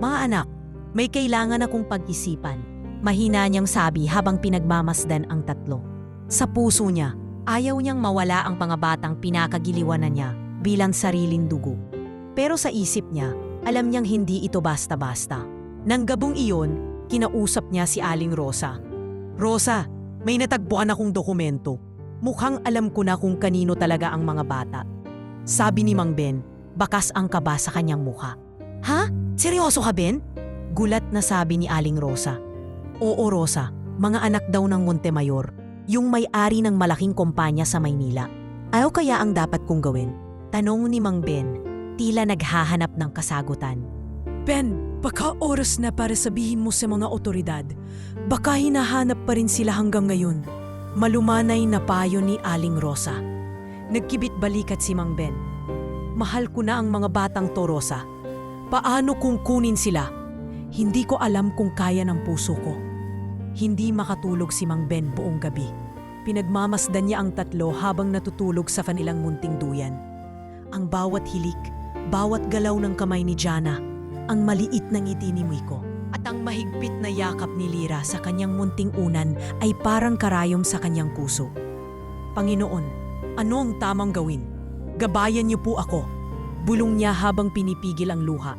Mga anak, may kailangan akong pag-isipan. Mahina niyang sabi habang pinagmamasdan ang 3. Sa puso niya, ayaw niyang mawala ang mga batang pinakagiliwan na niya bilang sariling dugo. Pero sa isip niya, alam niyang hindi ito basta-basta. Nang gabong iyon, kinausap niya si Aling Rosa. Rosa, may natagpuan akong dokumento. Mukhang alam ko na kung kanino talaga ang mga bata. Sabi ni Mang Ben, bakas ang kaba sa kanyang mukha. Ha? Seryoso ka, Ben? Gulat na sabi ni Aling Rosa. Oo, Rosa, mga anak daw ng Montemayor, yung may-ari ng malaking kumpanya sa Maynila. Ayaw kaya ang dapat kong gawin? Tanong ni Mang Ben, tila naghahanap ng kasagutan. Ben, baka oras na para sabihin mo sa mga otoridad. Baka hinahanap pa rin sila hanggang ngayon. Malumanay na payo ni Aling Rosa. Nagkibit balikat si Mang Ben. Mahal ko na ang mga batang to, Rosa. Paano kung kunin sila? Hindi ko alam kung kaya ng puso ko. Hindi makatulog si Mang Ben buong gabi. Pinagmamasdan niya ang 3 habang natutulog sa kanilang munting duyan. Ang bawat hilik, bawat galaw ng kamay ni Jana, ang maliit na ngiti ni Miko, at ang mahigpit na yakap ni Lira sa kanyang munting unan ay parang karayom sa kanyang puso. Panginoon, ano ang tamang gawin? Gabayan niyo po ako. Bulong niya habang pinipigil ang luha.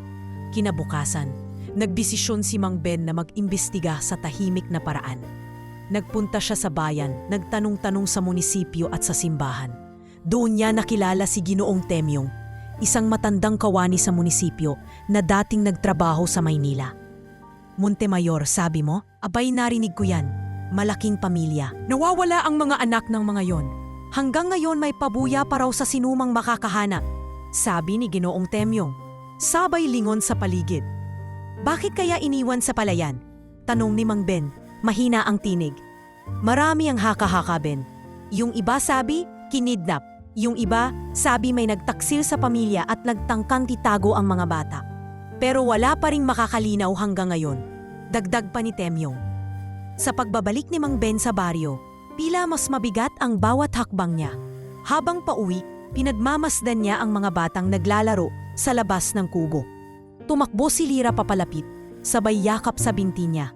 Kinabukasan, nagdesisyon si Mang Ben na mag-imbestiga sa tahimik na paraan. Nagpunta siya sa bayan, nagtanong-tanong sa munisipyo at sa simbahan. Doon niya nakilala si Ginoong Temyong, isang matandang kawani sa munisipyo na dating nagtrabaho sa Maynila. Montemayor, sabi mo? Abay, narinig ko yan. Malaking pamilya. Nawawala ang mga anak ng mga yon. Hanggang ngayon may pabuya pa raw sa sinumang makakahanap, sabi ni Ginoong Temyong. Sabay lingon sa paligid. Bakit kaya iniwan sa palayan? Tanong ni Mang Ben, mahina ang tinig. Marami ang haka-haka, Ben. Yung iba sabi, kinidnap. Yung iba, sabi may nagtaksil sa pamilya at nagtangkang titago ang mga bata. Pero wala pa ring makakalinaw hanggang ngayon. Dagdag pa ni Temyong. Sa pagbabalik ni Mang Ben sa baryo, tila mas mabigat ang bawat hakbang niya. Habang pauwi, pinagmamasdan niya ang mga batang naglalaro sa labas ng kubo. Tumakbo si Lira papalapit, sabay yakap sa binti niya.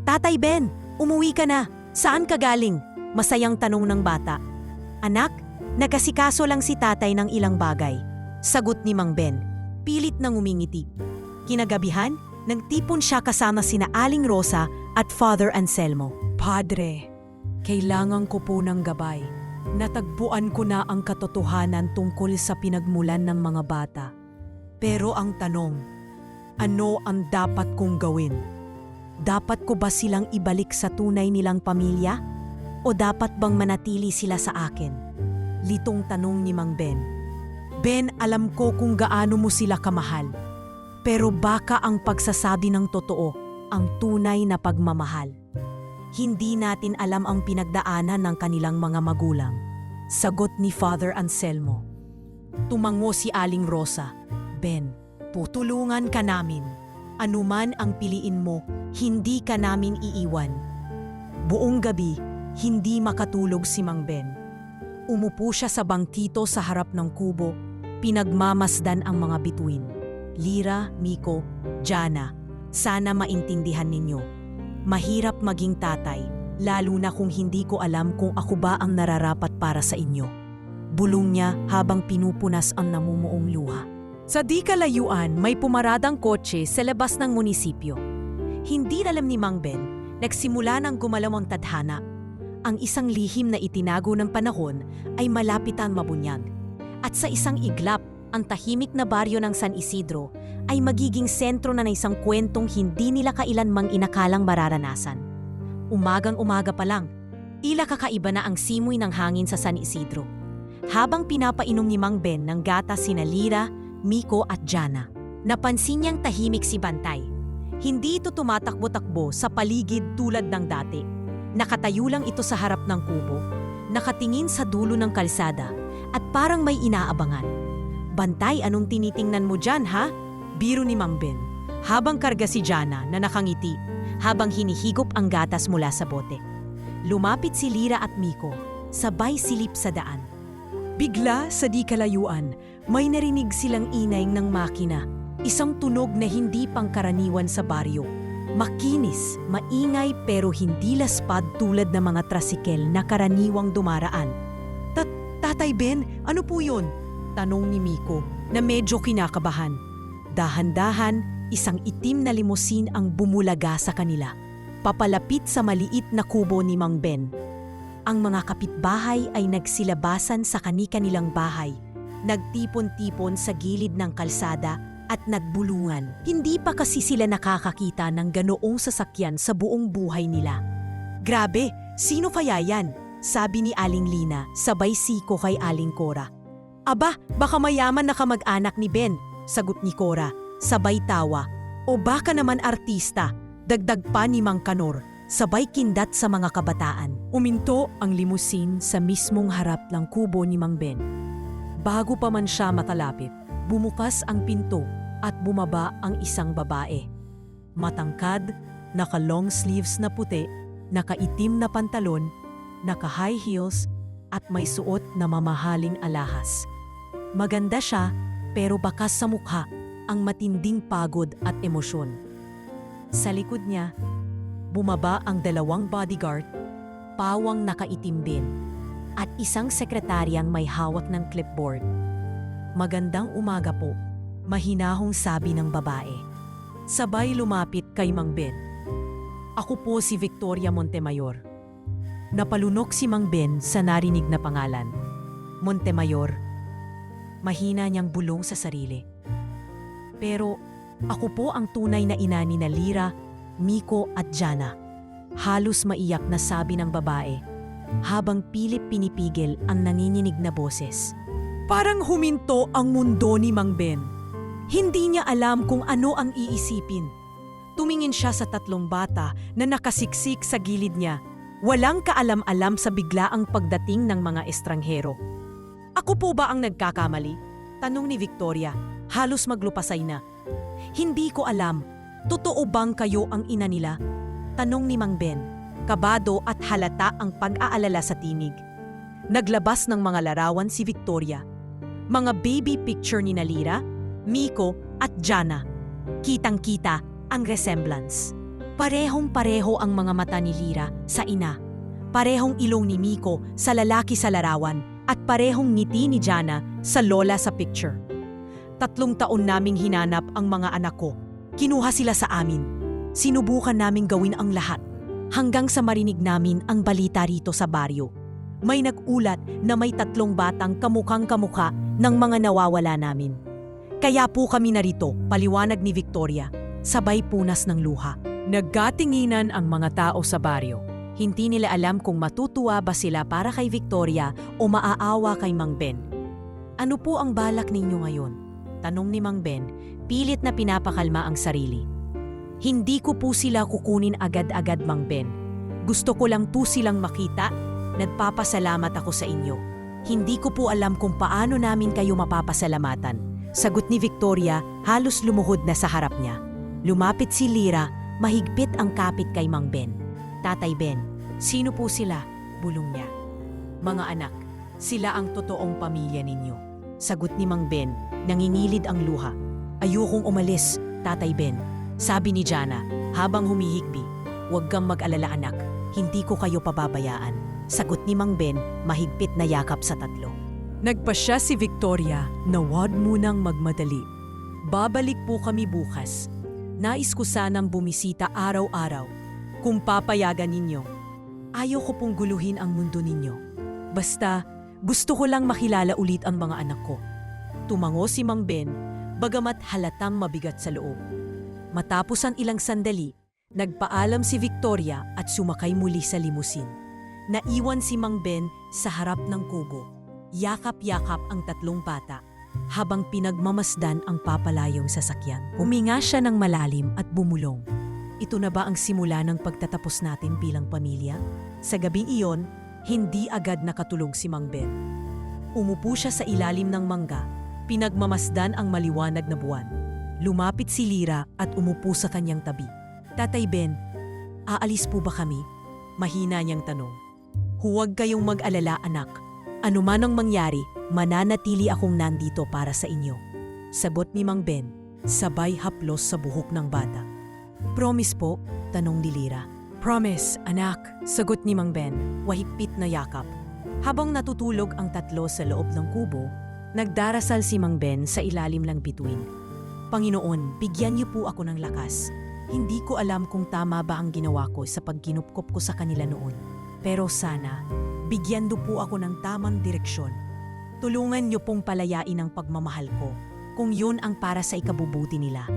Tatay Ben, umuwi ka na. Saan ka galing? Masayang tanong ng bata. Anak, nagkasikaso lang si tatay ng ilang bagay. Sagot ni Mang Ben, pilit nang umingiti. Kinagabihan, nagtipon siya kasama sina Aling Rosa at Father Anselmo. Padre, kailangan ko po ng gabay. Natagpuan ko na ang katotohanan tungkol sa pinagmulan ng mga bata. Pero ang tanong, ano ang dapat kong gawin? Dapat ko ba silang ibalik sa tunay nilang pamilya? O dapat bang manatili sila sa akin? Litong tanong ni Mang Ben. Ben, alam ko kung gaano mo sila kamahal. Pero baka ang pagsasabi ng totoo ang tunay na pagmamahal. Hindi natin alam ang pinagdaanan ng kanilang mga magulang. Sagot ni Father Anselmo. Tumango si Aling Rosa. Ben, tutulungan ka namin. Anuman ang piliin mo, hindi ka namin iiwan. Buong gabi, hindi makatulog si Mang Ben. Umupo siya sa bangkito sa harap ng kubo, pinagmamasdan ang mga bituin. Lira, Miko, Jana, sana maintindihan ninyo. Mahirap maging tatay, lalo na kung hindi ko alam kung ako ba ang nararapat para sa inyo. Bulong niya habang pinupunas ang namumuong luha. Sa di kalayuan, may pumaradang kotse sa labas ng munisipyo. Hindi alam ni Mang Ben, nagsimula ng gumalaw ang tadhana. Ang isang lihim na itinago ng panahon ay malapitan mabunyag. At sa isang iglap, ang tahimik na baryo ng San Isidro ay magiging sentro na ng isang kwentong hindi nila kailanmang inakalang mararanasan. Umagang-umaga pa lang, Tila kakaiba na ang simoy ng hangin sa San Isidro. Habang pinapainom ni Mang Ben ng gatas sina Lira, Miko at Jana, napansin niyang tahimik si Bantay. Hindi ito tumatakbo-takbo sa paligid tulad ng dati. Nakatayo lang ito sa harap ng kubo, nakatingin sa dulo ng kalsada at parang may inaabangan. Bantay, anong tinitingnan mo dyan, ha? Biro ni Mang Ben, habang karga si Jana na nakangiti, habang hinihigop ang gatas mula sa bote. Lumapit si Lira at Miko, sabay silip sa daan. Bigla sa di kalayuan, may narinig silang inay ng makina. Isang tunog na hindi pangkaraniwan sa baryo. Makinis, maingay pero hindi laspad tulad ng mga trasikel na karaniwang dumaraan. Tatay Ben, ano po yun? Tanong ni Miko na medyo kinakabahan. Dahan-dahan, isang itim na limusin ang bumulaga sa kanila. Papalapit sa maliit na kubo ni Mang Ben. Ang mga kapitbahay ay nagsilabasan sa kani-kanilang bahay, nagtipon-tipon sa gilid ng kalsada at nagbulungan. Hindi pa kasi sila nakakakita ng ganoong sasakyan sa buong buhay nila. Grabe, sino kaya yan? Sabi ni Aling Lina, sabay siko kay Aling Cora. Aba, baka mayaman na kamag-anak ni Ben, sagot ni Cora, sabay tawa. O baka naman artista, dagdag pa ni Mang Kanor, sabay kindat sa mga kabataan. Uminto ang limusin sa mismong harap ng kubo ni Mang Ben. Bago pa man siya makalapit, bumukas ang pinto at bumaba ang isang babae. Matangkad, naka-long sleeves na puti, naka-itim na pantalon, naka-high heels at may suot na mamahaling alahas. Maganda siya pero bakas sa mukha ang matinding pagod at emosyon. Sa likod niya, bumaba ang 2 bodyguard, pawang nakaitim din, at isang sekretaryang may hawak ng clipboard. Magandang umaga po, mahinahong sabi ng babae. Sabay lumapit kay Mang Ben. Ako po si Victoria Montemayor. Napalunok si Mang Ben sa narinig na pangalan. Montemayor. Mahina niyang bulong sa sarili. Pero ako po ang tunay na ina ni Lira, Miko at Jana. Halos maiyak na sabi ng babae, habang pilit pinipigil ang nanginginig na boses. Parang huminto ang mundo ni Mang Ben. Hindi niya alam kung ano ang iisipin. Tumingin siya sa 3 bata na nakasiksik sa gilid niya. Walang kaalam-alam sa biglaang pagdating ng mga estranghero. Ako po ba ang nagkakamali? Tanong ni Victoria, halos maglupasay na. Hindi ko alam. Totoo bang kayo ang ina nila? Tanong ni Mang Ben, kabado at halata ang pag-aalala sa tinig. Naglabas ng mga larawan si Victoria. Mga baby picture ni Lira, Miko at Jana. Kitang-kita ang resemblance. Parehong-pareho ang mga mata ni Lira sa ina. Parehong ilong ni Miko sa lalaki sa larawan at parehong ngiti ni Jana sa lola sa picture. 3 taon naming hinanap ang mga anak ko. Kinuha sila sa amin. Sinubukan naming gawin ang lahat hanggang sa marinig namin ang balita rito sa baryo. May nag-ulat na may 3 batang kamukhang-kamukha ng mga nawawala namin. Kaya po kami narito, paliwanag ni Victoria, sabay punas ng luha. Nagkatinginan ang mga tao sa baryo. Hindi nila alam kung matutuwa ba sila para kay Victoria o maaawa kay Mang Ben. Ano po ang balak ninyo ngayon? Tanong ni Mang Ben, pilit na pinapakalma ang sarili. Hindi ko po sila kukunin agad-agad, Mang Ben. Gusto ko lang po silang makita. Nagpapasalamat ako sa inyo. Hindi ko po alam kung paano namin kayo mapapasalamatan. Sagot ni Victoria, halos lumuhod na sa harap niya. Lumapit si Lira, mahigpit ang kapit kay Mang Ben. Tatay Ben, sino po sila? Bulong niya. Mga anak, sila ang totoong pamilya ninyo. Sagot ni Mang Ben, nangingilid ang luha. Ayokong umalis, Tatay Ben. Sabi ni Jana, habang humihigbi. Huwag kang mag-alala anak, hindi ko kayo pababayaan. Sagot ni Mang Ben, mahigpit na yakap sa 3. Nagpasya si Victoria na wag munang magmadali. Babalik po kami bukas. Nais ko sanang bumisita araw-araw. Kung papayagan ninyo, ayaw ko pong guluhin ang mundo ninyo. Basta, gusto ko lang makilala ulit ang mga anak ko. Tumango si Mang Ben, bagamat halatang mabigat sa loob. Matapos ang ilang sandali, nagpaalam si Victoria at sumakay muli sa limusin. naiwan si Mang Ben sa harap ng kubo. Yakap-yakap ang tatlong bata habang pinagmamasdan ang papalayong sasakyan. Huminga siya ng malalim at bumulong. Ito na ba ang simula ng pagtatapos natin bilang pamilya? Sa gabing iyon, hindi agad nakatulog si Mang Ben. Umupo siya sa ilalim ng mangga, pinagmamasdan ang maliwanag na buwan. Lumapit si Lira at umupo sa kanyang tabi. Tatay Ben, aalis po ba kami? Mahina niyang tanong. Huwag kayong mag-alala, anak. Ano man ang mangyari, mananatili akong nandito para sa inyo. Sagot ni Mang Ben, sabay haplos sa buhok ng bata. Promise po? Tanong ni Lira. Promise, anak. Sagot ni Mang Ben, wahigpit na yakap. Habang natutulog ang tatlo sa loob ng kubo, nagdarasal si Mang Ben sa ilalim ng bituin. Panginoon, bigyan niyo po ako ng lakas. Hindi ko alam kung tama ba ang ginawa ko sa pagginupkop ko sa kanila noon. Pero sana, bigyan niyo po ako ng tamang direksyon. Tulungan niyo pong palayain ang pagmamahal ko, kung yun ang para sa ikabubuti nila.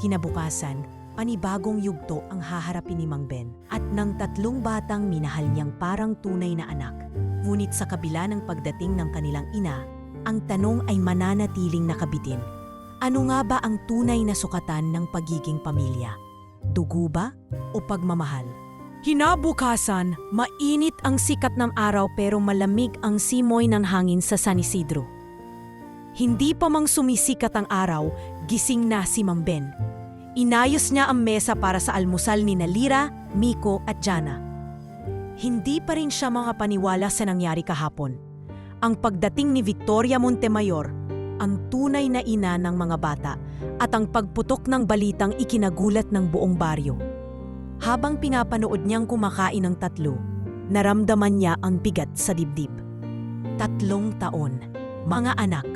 Kinabukasan, panibagong yugto ang haharapin ni Mang Ben at ng tatlong batang minahal niyang parang tunay na anak. Ngunit sa kabila ng pagdating ng kanilang ina, ang tanong ay mananatiling nakabitin. Ano nga ba ang tunay na sukatan ng pagiging pamilya? Dugo ba o pagmamahal? Hinabukasan, mainit ang sikat ng araw pero malamig ang simoy ng hangin sa San Isidro. Hindi pa mang sumisikat ang araw, gising na si Mang Ben. Inayos niya ang mesa para sa almusal ni Lira, Miko at Jana. Hindi pa rin siya makapaniwala sa nangyari kahapon. Ang pagdating ni Victoria Montemayor, ang tunay na ina ng mga bata, at ang pagputok ng balitang ikinagulat ng buong baryo. Habang pinapanood niyang kumakain ng tatlo, naramdaman niya ang bigat sa dibdib. 3 taon, mga anak.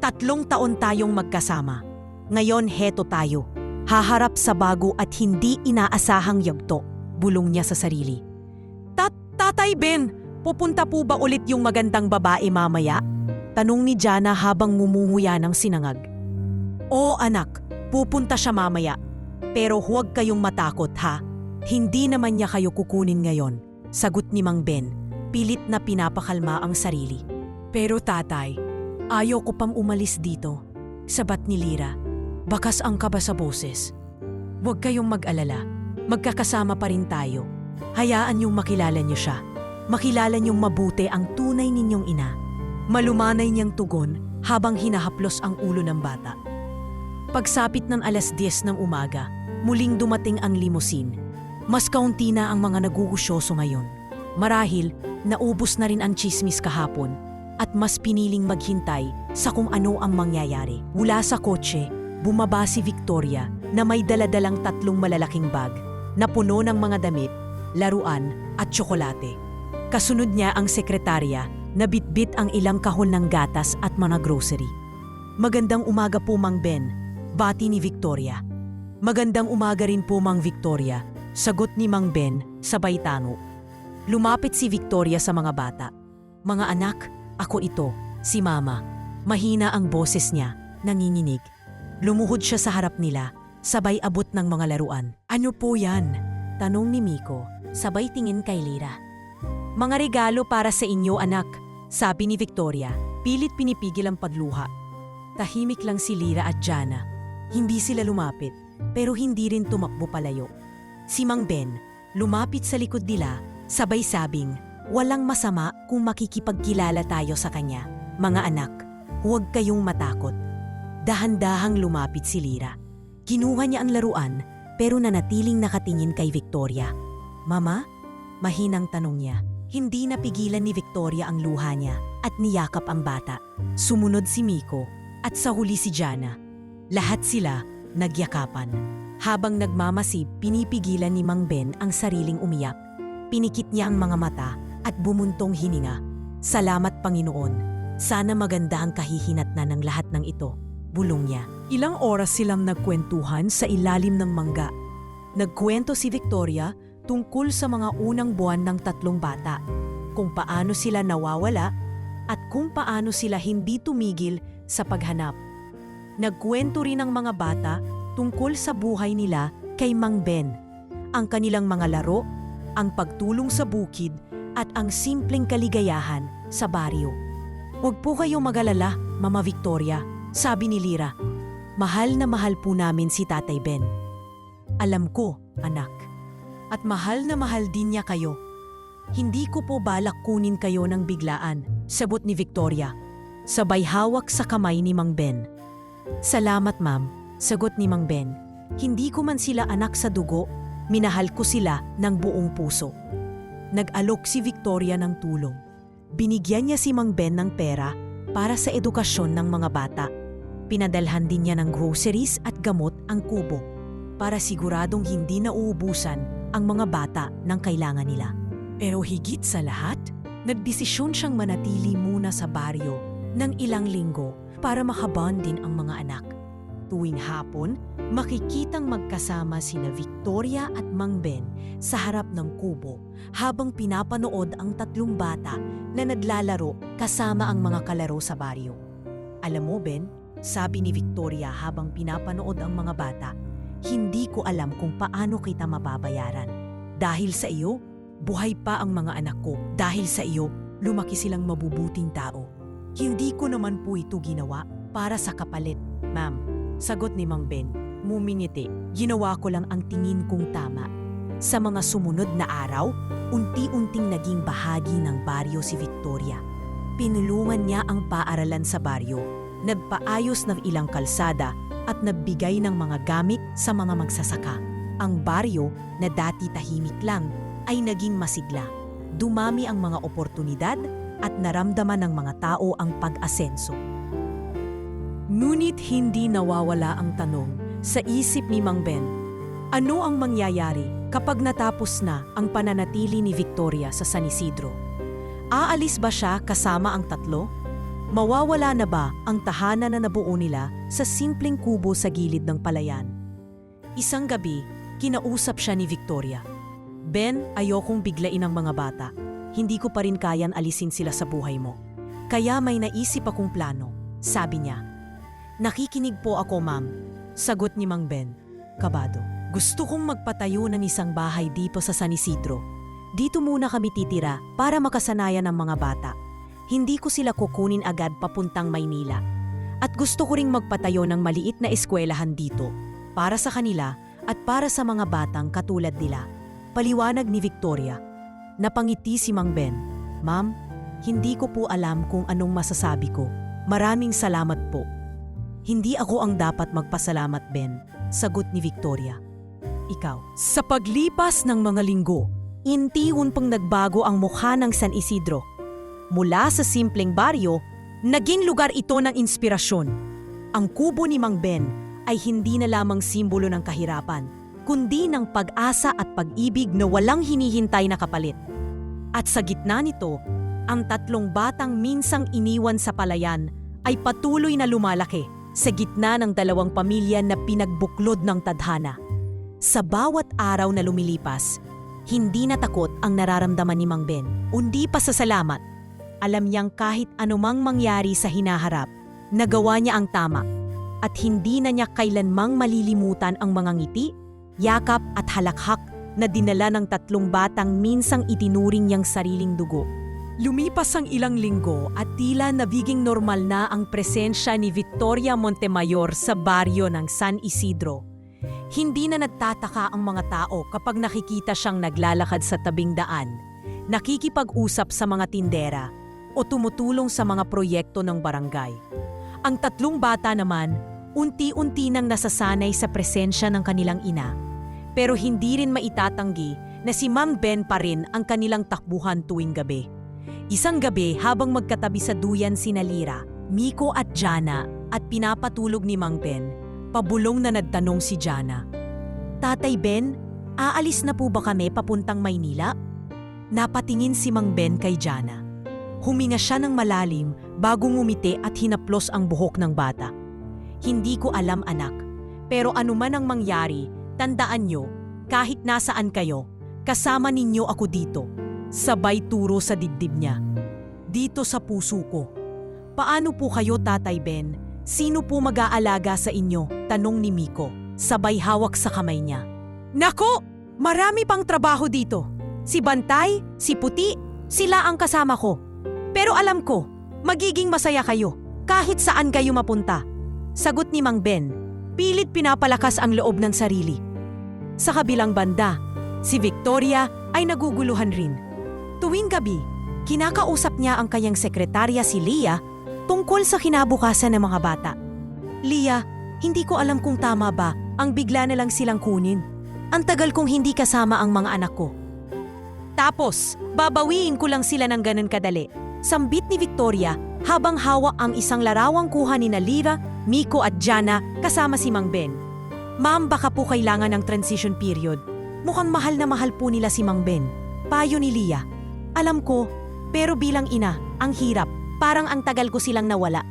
3 taon tayong magkasama. Ngayon heto tayo, haharap sa bago at hindi inaasahang yugto, bulong niya sa sarili. Tatay Ben, pupunta po ba ulit yung magandang babae mamaya? Tanong ni Jana habang ngumuhuya ng sinangag. Oo anak, pupunta siya mamaya. Pero huwag kayong matakot ha. Hindi naman niya kayo kukunin ngayon. Sagot ni Mang Ben, pilit na pinapakalma ang sarili. Pero tatay, ayaw ko pang umalis dito. Sabat ni Lira, bakas ang kaba sa boses. Huwag kayong mag-alala, magkakasama pa rin tayo. Hayaan niyong makilala niyo siya. Makilala niyong mabuti ang tunay ninyong ina. Malumanay niyang tugon habang hinahaplos ang ulo ng bata. Pagsapit ng 10:00 ng umaga, muling dumating ang limousine. Mas kaunti na ang mga nagugusyoso ngayon. Marahil, naubos na rin ang chismis kahapon at mas piniling maghintay sa kung ano ang mangyayari. Mula sa kotse, bumaba si Victoria na may daladalang 3 malalaking bag na puno ng mga damit, laruan at tsokolate. Kasunod niya ang sekretarya na bitbit ang ilang kahon ng gatas at mga grocery. Magandang umaga po Mang Ben, bati ni Victoria. Magandang umaga rin po Mang Victoria, sagot ni Mang Ben sabay tango. Lumapit si Victoria sa mga bata. Mga anak, ako ito, si Mama. Mahina ang boses niya, nanginginig. Lumuhod siya sa harap nila, sabay abot ng mga laruan. Ano po yan? Tanong ni Miko, sabay tingin kay Lira. Mga regalo para sa inyo anak, sabi ni Victoria, pilit pinipigil ang pagluha. Tahimik lang si Lira at Jana. Hindi sila lumapit, pero hindi rin tumakbo palayo. Si Mang Ben, lumapit sa likod nila, sabay sabing, walang masama kung makikipagkilala tayo sa kanya. Mga anak, huwag kayong matakot. Dahan-dahang lumapit si Lira. Kinuha niya ang laruan, pero nanatiling nakatingin kay Victoria. Mama? Mahinang tanong niya. Hindi napigilan ni Victoria ang luha niya at niyakap ang bata. Sumunod si Miko at sa huli si Jana. Lahat sila nagyakapan. Habang nagmamasid, pinipigilan ni Mang Ben ang sariling umiyak. Pinikit niya ang mga mata at bumuntong hininga. Salamat Panginoon. Sana maganda ang kahihinatnan ng lahat ng ito, bulong niya. Ilang oras silang nagkwentuhan sa ilalim ng mangga. Nagkwento si Victoria tungkol sa mga unang buwan ng 3 bata, kung paano sila nawawala at kung paano sila hindi tumigil sa paghanap. Nagkwento rin ang mga bata tungkol sa buhay nila kay Mang Ben, ang kanilang mga laro, ang pagtulong sa bukid at ang simpleng kaligayahan sa baryo. "Huwag po kayong mag-alala, Mama Victoria," sabi ni Lyra. "Mahal na mahal po namin si Tatay Ben." "Alam ko, anak. At mahal na mahal din niya kayo. Hindi ko po balak kunin kayo ng biglaan," sagot ni Victoria, sabay hawak sa kamay ni Mang Ben. "Salamat, ma'am," sagot ni Mang Ben. "Hindi ko man sila anak sa dugo, minahal ko sila ng buong puso." Nag-alok si Victoria ng tulong. Binigyan niya si Mang Ben ng pera para sa edukasyon ng mga bata. Pinadalhan din niya ng groceries at gamot ang kubo para siguradong hindi nauubusan ang mga bata ng kailangan nila. Pero higit sa lahat, nagdesisyon siyang manatili muna sa baryo ng ilang linggo para makabondin ang mga anak. Tuwing hapon, makikitang magkasama sina Victoria at Mang Ben sa harap ng kubo habang pinapanood ang tatlong bata na naglalaro kasama ang mga kalaro sa baryo. "Alam mo, Ben," sabi ni Victoria habang pinapanood ang mga bata, "hindi ko alam kung paano kita mababayaran. Dahil sa iyo, buhay pa ang mga anak ko. Dahil sa iyo, lumaki silang mabubuting tao. Hindi ko naman po ito ginawa para sa kapalit, ma'am," sagot ni Mang Ben. Mumingiti, "Ginawa ko lang ang tingin kong tama." Sa mga sumunod na araw, unti-unting naging bahagi ng baryo si Victoria. Pinulungan niya ang paaralan sa baryo, nagpaayos ng ilang kalsada at nagbigay ng mga gamit sa mga magsasaka. Ang baryo na dati tahimik lang ay naging masigla. Dumami ang mga oportunidad at naramdaman ng mga tao ang pag-asenso. Ngunit hindi nawawala ang tanong sa isip ni Mang Ben. Ano ang mangyayari kapag natapos na ang pananatili ni Victoria sa San Isidro? Aalis ba siya kasama ang tatlo? Mawawala na ba ang tahanan na nabuo nila sa simpleng kubo sa gilid ng palayan? Isang gabi, kinausap siya ni Victoria. "Ben, ayokong biglain ang mga bata. Hindi ko pa rin kayan alisin sila sa buhay mo. Kaya may naisip akong plano," sabi niya. "Nakikinig po ako, ma'am," sagot ni Mang Ben, kabado. "Gusto kong magpatayo ng isang bahay dito sa San Isidro. Dito muna kami titira para makasanayan ng mga bata. Hindi ko sila kukunin agad papuntang Maynila. At gusto ko ring magpatayo ng maliit na eskwelahan dito para sa kanila at para sa mga batang katulad nila," paliwanag ni Victoria. Napangiti si Mang Ben. "Ma'am, hindi ko po alam kung anong masasabi ko. Maraming salamat po." "Hindi ako ang dapat magpasalamat, Ben," sagot ni Victoria. "Ikaw." Sa paglipas ng mga linggo, unti-unting nagbago ang mukha ng San Isidro. Mula sa simpleng baryo, naging lugar ito ng inspirasyon. Ang kubo ni Mang Ben ay hindi na lamang simbolo ng kahirapan, kundi ng pag-asa at pag-ibig na walang hinihintay na kapalit. At sa gitna nito, ang tatlong batang minsang iniwan sa palayan ay patuloy na lumalaki sa gitna ng dalawang pamilya na pinagbuklod ng tadhana. Sa bawat araw na lumilipas, hindi na takot ang nararamdaman ni Mang Ben, kundi pasasalamat. Alam niyang kahit anumang mangyari sa hinaharap, nagawa niya ang tama at hindi na niya kailanmang malilimutan ang mga ngiti, yakap at halakhak na dinala ng tatlong batang minsang itinuring niyang sariling dugo. Lumipas ang ilang linggo at tila nabiging normal na ang presensya ni Victoria Montemayor sa baryo ng San Isidro. Hindi na nagtataka ang mga tao kapag nakikita siyang naglalakad sa tabing daan, nakikipag-usap sa mga tindera, o tumutulong sa mga proyekto ng barangay. Ang tatlong bata naman, unti-unti nang nasasanay sa presensya ng kanilang ina, pero hindi rin maitatanggi na si Mang Ben pa rin ang kanilang takbuhan tuwing gabi. Isang gabi habang magkatabi sa duyan sina Lyra, Miko at Jana at pinapatulog ni Mang Ben, pabulong na nagtanong si Jana, "Tatay Ben, aalis na po ba kami papuntang Maynila?" Napatingin si Mang Ben kay Jana. Huminga siya ng malalim bago ngumiti at hinaplos ang buhok ng bata. "Hindi ko alam, anak. Pero anuman ang mangyari, tandaan niyo, kahit nasaan kayo, kasama ninyo ako dito." Sabay turo sa dibdib niya. "Dito sa puso ko." "Paano po kayo, Tatay Ben? Sino po mag-aalaga sa inyo?" tanong ni Miko, sabay hawak sa kamay niya. "Nako! Marami pang trabaho dito. Si Bantay, si Puti, Sila ang kasama ko. Pero alam ko, magiging masaya kayo kahit saan kayo mapunta. Sagot ni Mang Ben, pilit pinapalakas ang loob ng sarili. Sa kabilang banda, si Victoria ay naguguluhan rin. Tuwing gabi, kinakausap niya ang kanyang sekretarya si Leah tungkol sa kinabukasan ng mga bata. Leah, hindi ko alam kung tama ba ang bigla na lang silang kunin. Ang tagal kong hindi kasama ang mga anak ko. Tapos, babawiin ko lang sila ng ganun kadali. Sambit ni Victoria habang hawak ang isang larawang kuha ni Lyra, Miko at Jana kasama si Mang Ben. Ma'am, baka po kailangan ng transition period. Mukhang mahal na mahal po nila si Mang Ben. Payo ni Leah. Alam ko, pero bilang ina, ang hirap. Parang ang tagal ko silang nawala.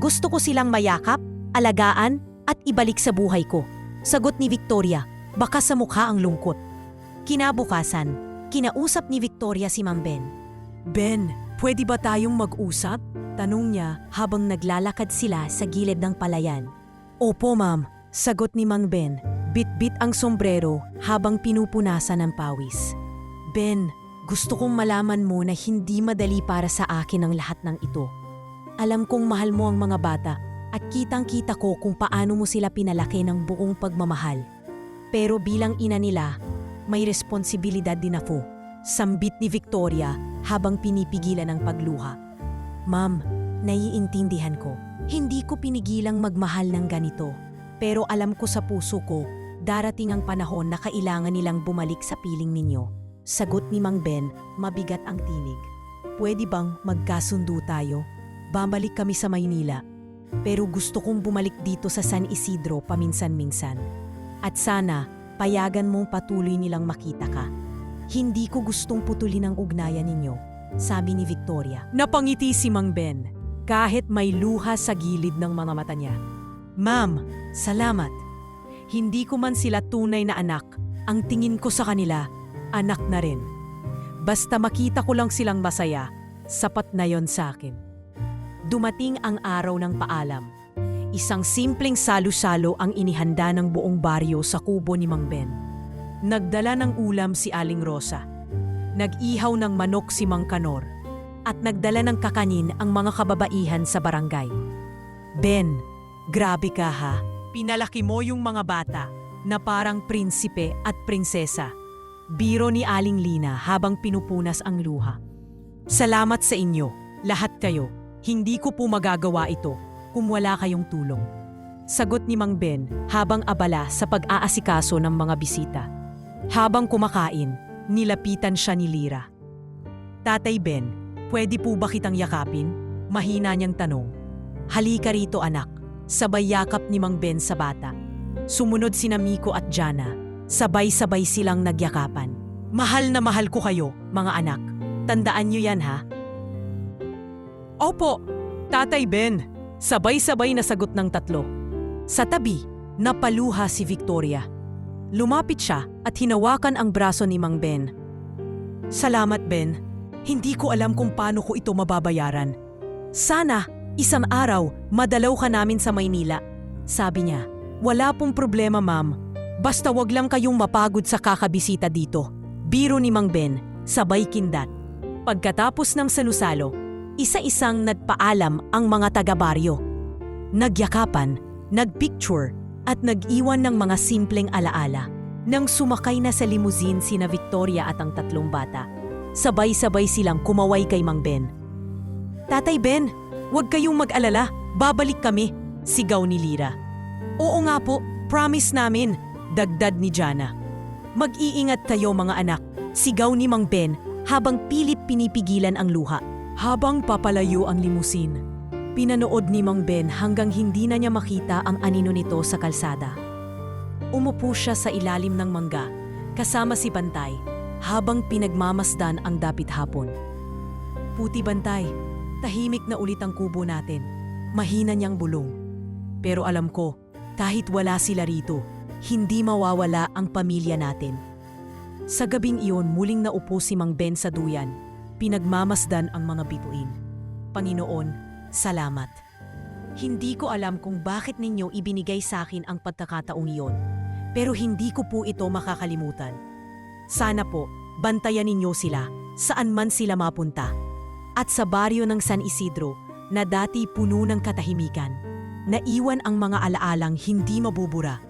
Gusto ko silang mayakap, alagaan, at ibalik sa buhay ko. Sagot ni Victoria, baka sa mukha ang lungkot. Kinabukasan, kinausap ni Victoria si Mang Ben. Ben, pwede ba tayong mag-usap? Tanong niya habang naglalakad sila sa gilid ng palayan. Opo ma'am, sagot ni Mang Ben, bit-bit ang sombrero habang pinupunasan ng pawis. Ben, gusto kong malaman mo na hindi madali para sa akin ang lahat ng ito. Alam kong mahal mo ang mga bata at kitang-kita ko kung paano mo sila pinalaki ng buong pagmamahal. Pero bilang ina nila, may responsibilidad din ako. Sambit ni Victoria habang pinipigilan ang pagluha. Ma'am, naiintindihan ko. Hindi ko pinigilang magmahal ng ganito. Pero alam ko sa puso ko, darating ang panahon na kailangan nilang bumalik sa piling ninyo. Sagot ni Mang Ben, mabigat ang tinig. Pwede bang magkasundo tayo? Babalik kami sa Maynila. Pero gusto kong bumalik dito sa San Isidro paminsan-minsan. At sana, payagan mong patuloy nilang makita ka. Hindi ko gustong putulin ang ugnayan ninyo, sabi ni Victoria. Napangiti si Mang Ben, kahit may luha sa gilid ng mga mata niya. Ma'am, salamat. Hindi ko man sila tunay na anak. Ang tingin ko sa kanila, anak na rin. Basta makita ko lang silang masaya, sapat na yon sa akin. Dumating ang araw ng paalam. Isang simpleng salo-salo ang inihanda ng buong baryo sa kubo ni Mang Ben. Nagdala ng ulam si Aling Rosa. Nag-ihaw ng manok si Mang Kanor. At nagdala ng kakanin ang mga kababaihan sa barangay. Ben, grabe ka ha. Pinalaki mo yung mga bata na parang prinsipe at prinsesa. Biro ni Aling Lina habang pinupunas ang luha. Salamat sa inyo, lahat kayo. Hindi ko po magagawa ito kung wala kayong tulong. Sagot ni Mang Ben habang abala sa pag-aasikaso ng mga bisita. Habang kumakain, nilapitan siya ni Lyra. Tatay Ben, pwede po ba kitang yakapin? Mahina niyang tanong. Halika rito anak, sabay yakap ni Mang Ben sa bata. Sumunod sina Miko at Jana, sabay-sabay silang nagyakapan. Mahal na mahal ko kayo, mga anak. Tandaan niyo yan ha? Opo, Tatay Ben, sabay-sabay na sagot ng tatlo. Sa tabi, napaluha si Victoria. Lumapit siya at hinawakan ang braso ni Mang Ben. Salamat Ben, hindi ko alam kung paano ko ito mababayaran. Sana, isang araw, madalaw ka namin sa Maynila. Sabi niya, wala pong problema ma'am, basta wag lang kayong mapagod sa kakabisita dito. Biro ni Mang Ben, sabay kindat. Pagkatapos ng sanusalo, isa-isang nagpaalam ang mga taga-baryo. Nagyakapan, nagpicture, at nag-iwan ng mga simpleng alaala. Nang sumakay na sa limousine sina Victoria at ang tatlong bata, sabay-sabay silang kumaway kay Mang Ben. Tatay Ben, huwag kayong mag-alala, babalik kami, sigaw ni Lyra. Oo nga po, promise namin, dagdag ni Jana. Mag-iingat kayo mga anak, sigaw ni Mang Ben habang pilit pinipigilan ang luha. Habang papalayo ang limusin, pinanood ni Mang Ben hanggang hindi na niya makita ang anino nito sa kalsada. Umupo siya sa ilalim ng mangga, kasama si Bantay, habang pinagmamasdan ang dapit hapon. Puti Bantay, tahimik na ulit ang kubo natin. Mahina niyang bulong. Pero alam ko, kahit wala sila rito, hindi mawawala ang pamilya natin. Sa gabing iyon, muling naupo si Mang Ben sa duyan. Pinagmamasdan ang mga bituin. Panginoon, salamat. Hindi ko alam kung bakit ninyo ibinigay sa akin ang pagkakataong iyon, pero hindi ko po ito makakalimutan. Sana po, bantayan ninyo sila saan man sila mapunta. At sa baryo ng San Isidro, na dati puno ng katahimikan, naiwan ang mga alaalang hindi mabubura.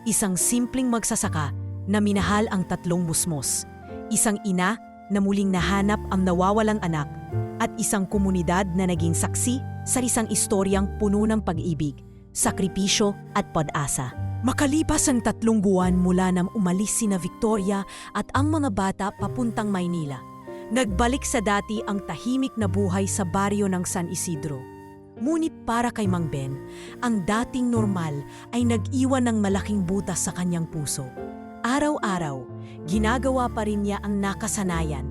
Isang simpleng magsasaka na minahal ang 3 musmos, isang ina na muling nahanap ang nawawalang anak, at isang komunidad na naging saksi sa isang istoryang puno ng pag-ibig, sakripisyo at pag-asa. Makalipas ang 3 buwan mula nang umalis sina Victoria at ang mga bata papuntang Maynila, nagbalik sa dati ang tahimik na buhay sa baryo ng San Isidro. Ngunit para kay Mang Ben, ang dating normal ay nag-iwan ng malaking butas sa kanyang puso. Araw-araw, ginagawa pa rin niya ang nakasanayan.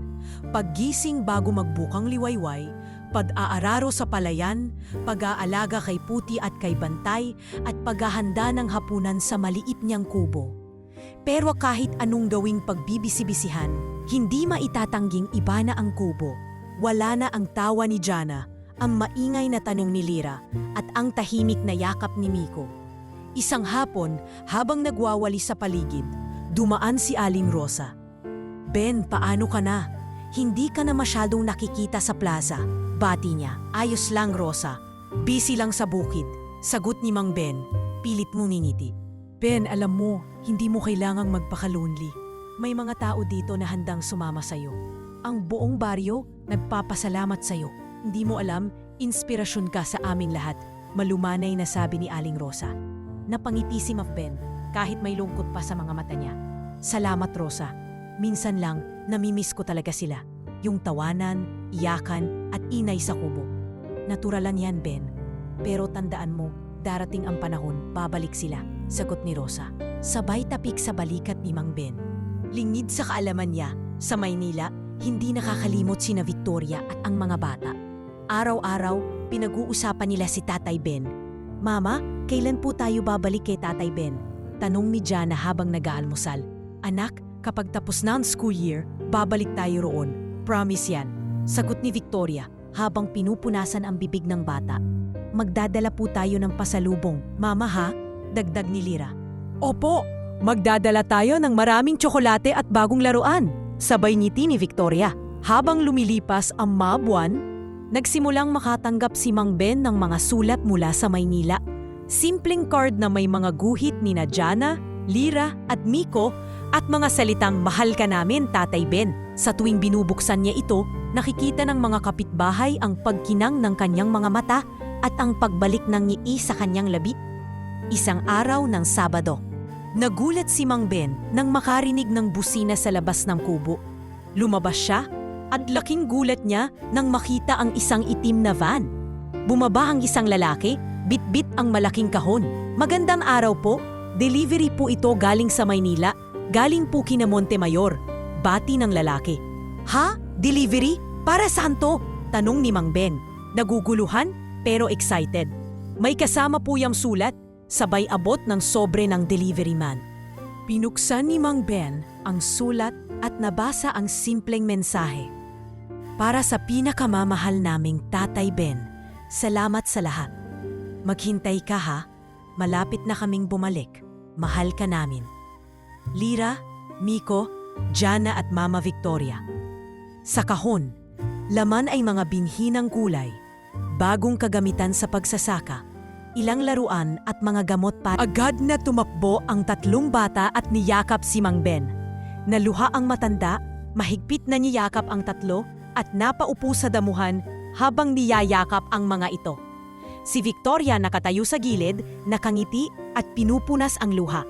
Paggising bago magbukang liwayway, pag-aararo sa palayan, pag-aalaga kay Puti at kay Bantay, at paghahanda ng hapunan sa maliit niyang kubo. Pero kahit anong gawing pagbibisi-bisihan, hindi maitatangging iba na ang kubo. Wala na ang tawa ni Jana, ang maingay na tanong ni Lira, at ang tahimik na yakap ni Miko. Isang hapon, habang nagwawali sa paligid, dumaan si Aling Rosa. "Ben, paano ka na? Hindi ka na masyadong nakikita sa plaza." Bati niya. "Ayos lang, Rosa. Busy lang sa bukid." Sagot ni Mang Ben, pilit ngumingiti. "Ben, alam mo, hindi mo kailangang magpaka-lonely. May mga tao dito na handang sumama sa'yo. Ang buong baryo nagpapasalamat sa'yo. Hindi mo alam, inspirasyon ka sa aming lahat." Malumanay na sabi ni Aling Rosa. Napangiti si Mang Ben kahit may lungkot pa sa mga mata niya. "Salamat, Rosa. Minsan lang, namimiss ko talaga sila. Yung tawanan, iyakan, at inay sa kubo. Naturalan yan, Ben. Pero tandaan mo, darating ang panahon, babalik sila." Sagot ni Rosa. Sabay tapik sa balikat ni Mang Ben. Lingid sa kaalaman niya, sa Maynila, hindi nakakalimot sina Victoria at ang mga bata. Araw-araw, pinag-uusapan nila si Tatay Ben. "Mama, kailan po tayo babalik kay Tatay Ben?" Tanong ni Jana habang nag-aalmusal. "Anak, kapag tapos na ang school year, babalik tayo roon. Promise yan." Sagot ni Victoria habang pinupunasan ang bibig ng bata. "Magdadala po tayo ng pasalubong, Mama ha?" Dagdag ni Lira. "Opo, magdadala tayo ng maraming tsokolate at bagong laruan." Sabay ngiti ni Victoria. Habang lumilipas ang mga buwan, nagsimulang makatanggap si Mang Ben ng mga sulat mula sa Maynila. Simpleng card na may mga guhit ni Jana, Lira at Miko at mga salitang "Mahal ka namin, Tatay Ben." Sa tuwing binubuksan niya ito, nakikita ng mga kapitbahay ang pagkinang ng kanyang mga mata at ang pagbalik ng ngiti sa kanyang labi. Isang araw ng Sabado, nagulat si Mang Ben nang makarinig ng busina sa labas ng kubo. Lumabas siya at laking gulat niya nang makita ang isang itim na van. Bumaba ang isang lalaki, bitbit ang malaking kahon. "Magandang araw po, delivery po ito galing sa Maynila, galing po kina Montemayor." Bati ng lalaki. "Ha? Delivery? Para saan to?" Tanong ni Mang Ben. Naguguluhan pero excited. May kasama po yung sulat, sabay abot ng sobre ng delivery man. Pinuksan ni Mang Ben ang sulat at nabasa ang simpleng mensahe. "Para sa pinakamamahal naming Tatay Ben, salamat sa lahat. Maghintay ka ha, malapit na kaming bumalik. Mahal ka namin. Lira, Miko, Jana at Mama Victoria." Sa kahon, laman ay mga binhi ng kulay, bagong kagamitan sa pagsasaka, ilang laruan at mga gamot para. Agad na tumakbo ang 3 bata at niyakap si Mang Ben. Naluha ang matanda, mahigpit na niyakap ang 3 at napaupo sa damuhan habang niyayakap ang mga ito. Si Victoria nakatayo sa gilid, nakangiti at pinupunas ang luha.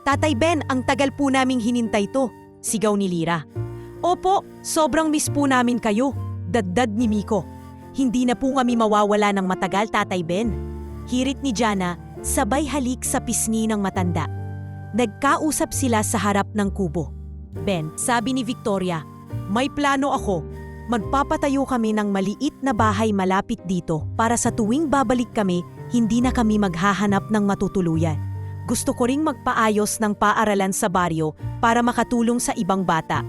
"Tatay Ben, ang tagal po naming hinintay to." Sigaw ni Lira. "Opo, sobrang miss po namin kayo." Daddad ni Miko. "Hindi na po kami mawawala ng matagal, Tatay Ben." Hirit ni Jana, sabay halik sa pisngi ng matanda. Nagkausap sila sa harap ng kubo. "Ben," sabi ni Victoria, "may plano ako. Magpapatayo kami ng maliit na bahay malapit dito para sa tuwing babalik kami, hindi na kami maghahanap ng matutuluyan. Gusto ko ring magpaayos ng paaralan sa baryo para makatulong sa ibang bata."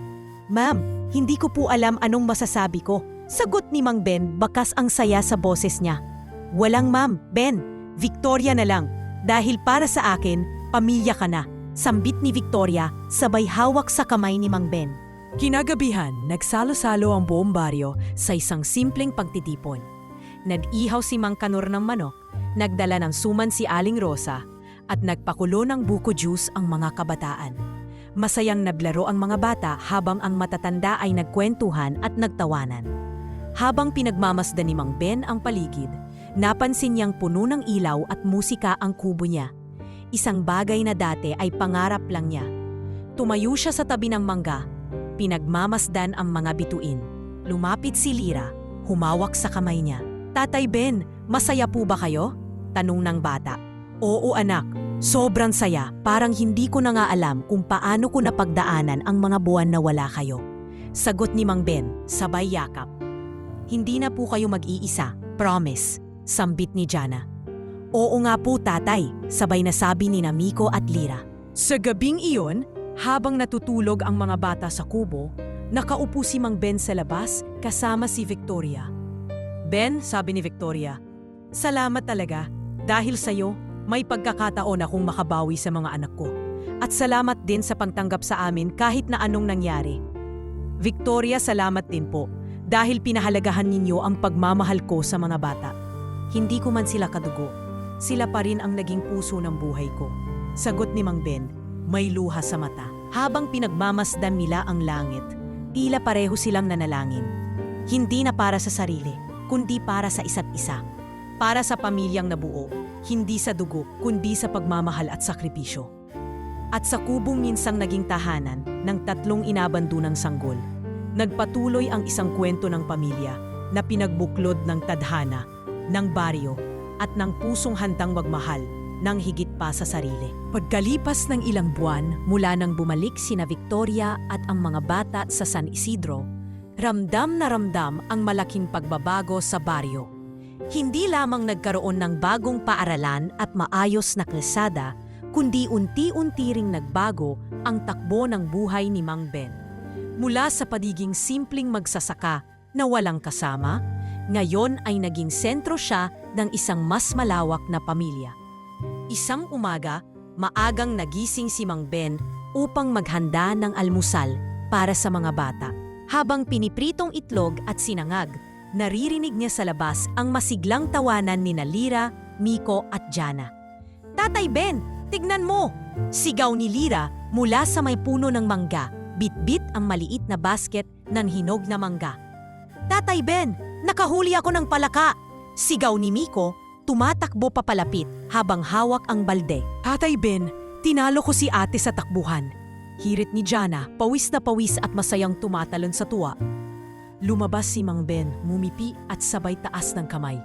"Ma'am, hindi ko po alam anong masasabi ko." Sagot ni Mang Ben, bakas ang saya sa boses niya. "Walang ma'am, Ben. Victoria na lang. Dahil para sa akin, pamilya ka na." Sambit ni Victoria, sabay hawak sa kamay ni Mang Ben. Kinagabihan, nagsalo-salo ang buong baryo sa isang simpleng pagtitipon. Nag-ihaw si Mang Kanor ng manok, nagdala ng suman si Aling Rosa, at nagpakulo ng buko juice ang mga kabataan. Masayang naglaro ang mga bata habang ang matatanda ay nagkwentuhan at nagtawanan. Habang pinagmamasdan ni Mang Ben ang paligid, napansin niyang puno ng ilaw at musika ang kubo niya. Isang bagay na dati ay pangarap lang niya. Tumayo siya sa tabi ng mangga, pinagmamasdan ang mga bituin. Lumapit si Lira, humawak sa kamay niya. "Tatay Ben, masaya po ba kayo?" tanong ng bata. "Oo anak, sobrang saya, parang hindi ko na nga alam kung paano ko napagdaanan ang mga buwan na wala kayo." Sagot ni Mang Ben, sabay yakap. "Hindi na po kayo mag-iisa, promise," sambit ni Jana. "Oo nga po tatay," sabay na sabi ni Miko at Lira. Sa gabing iyon, habang natutulog ang mga bata sa kubo, nakaupo si Mang Ben sa labas kasama si Victoria. "Ben," sabi ni Victoria, "salamat talaga. Dahil sa'yo, may pagkakataon akong makabawi sa mga anak ko. At salamat din sa pagtanggap sa amin kahit na anong nangyari." "Victoria, salamat din po. Dahil pinahalagahan ninyo ang pagmamahal ko sa mga bata. Hindi ko man sila kadugo. Sila pa rin ang naging puso ng buhay ko." Sagot ni Mang Ben, may luha sa mata. Habang pinagmamasdan nila ang langit, tila pareho silang nanalangin. Hindi na para sa sarili, kundi para sa isa't isa. Para sa pamilyang nabuo, hindi sa dugo, kundi sa pagmamahal at sakripisyo. At sa kubong minsang naging tahanan ng tatlong inabandunang sanggol, nagpatuloy ang isang kwento ng pamilya na pinagbuklod ng tadhana, ng baryo, at ng pusong handang magmahal ng higit pa sa sarili. Pagkalipas ng ilang buwan mula nang bumalik sina Victoria at ang mga bata sa San Isidro, ramdam na ramdam ang malaking pagbabago sa baryo. Hindi lamang nagkaroon ng bagong paaralan at maayos na kalsada, kundi unti-unti ring nagbago ang takbo ng buhay ni Mang Ben. Mula sa padiging simpleng magsasaka na walang kasama, ngayon ay naging sentro siya ng isang mas malawak na pamilya. Isang umaga, maagang nagising si Mang Ben upang maghanda ng almusal para sa mga bata. Habang pinipritong itlog at sinangag, naririnig niya sa labas ang masiglang tawanan ni Lira, Miko at Jana. "Tatay Ben, tignan mo!" Sigaw ni Lira mula sa may puno ng mangga, bit-bit ang maliit na basket ng hinog na mangga. "Tatay Ben, nakahuli ako ng palaka!" Sigaw ni Miko, tumatakbo papalapit habang hawak ang balde. "Tatay Ben, tinalo ko si ate sa takbuhan." Hirit ni Jana, pawis na pawis at masayang tumatalon sa tuwa. Lumabas si Mang Ben, mumipi at sabay taas ng kamay.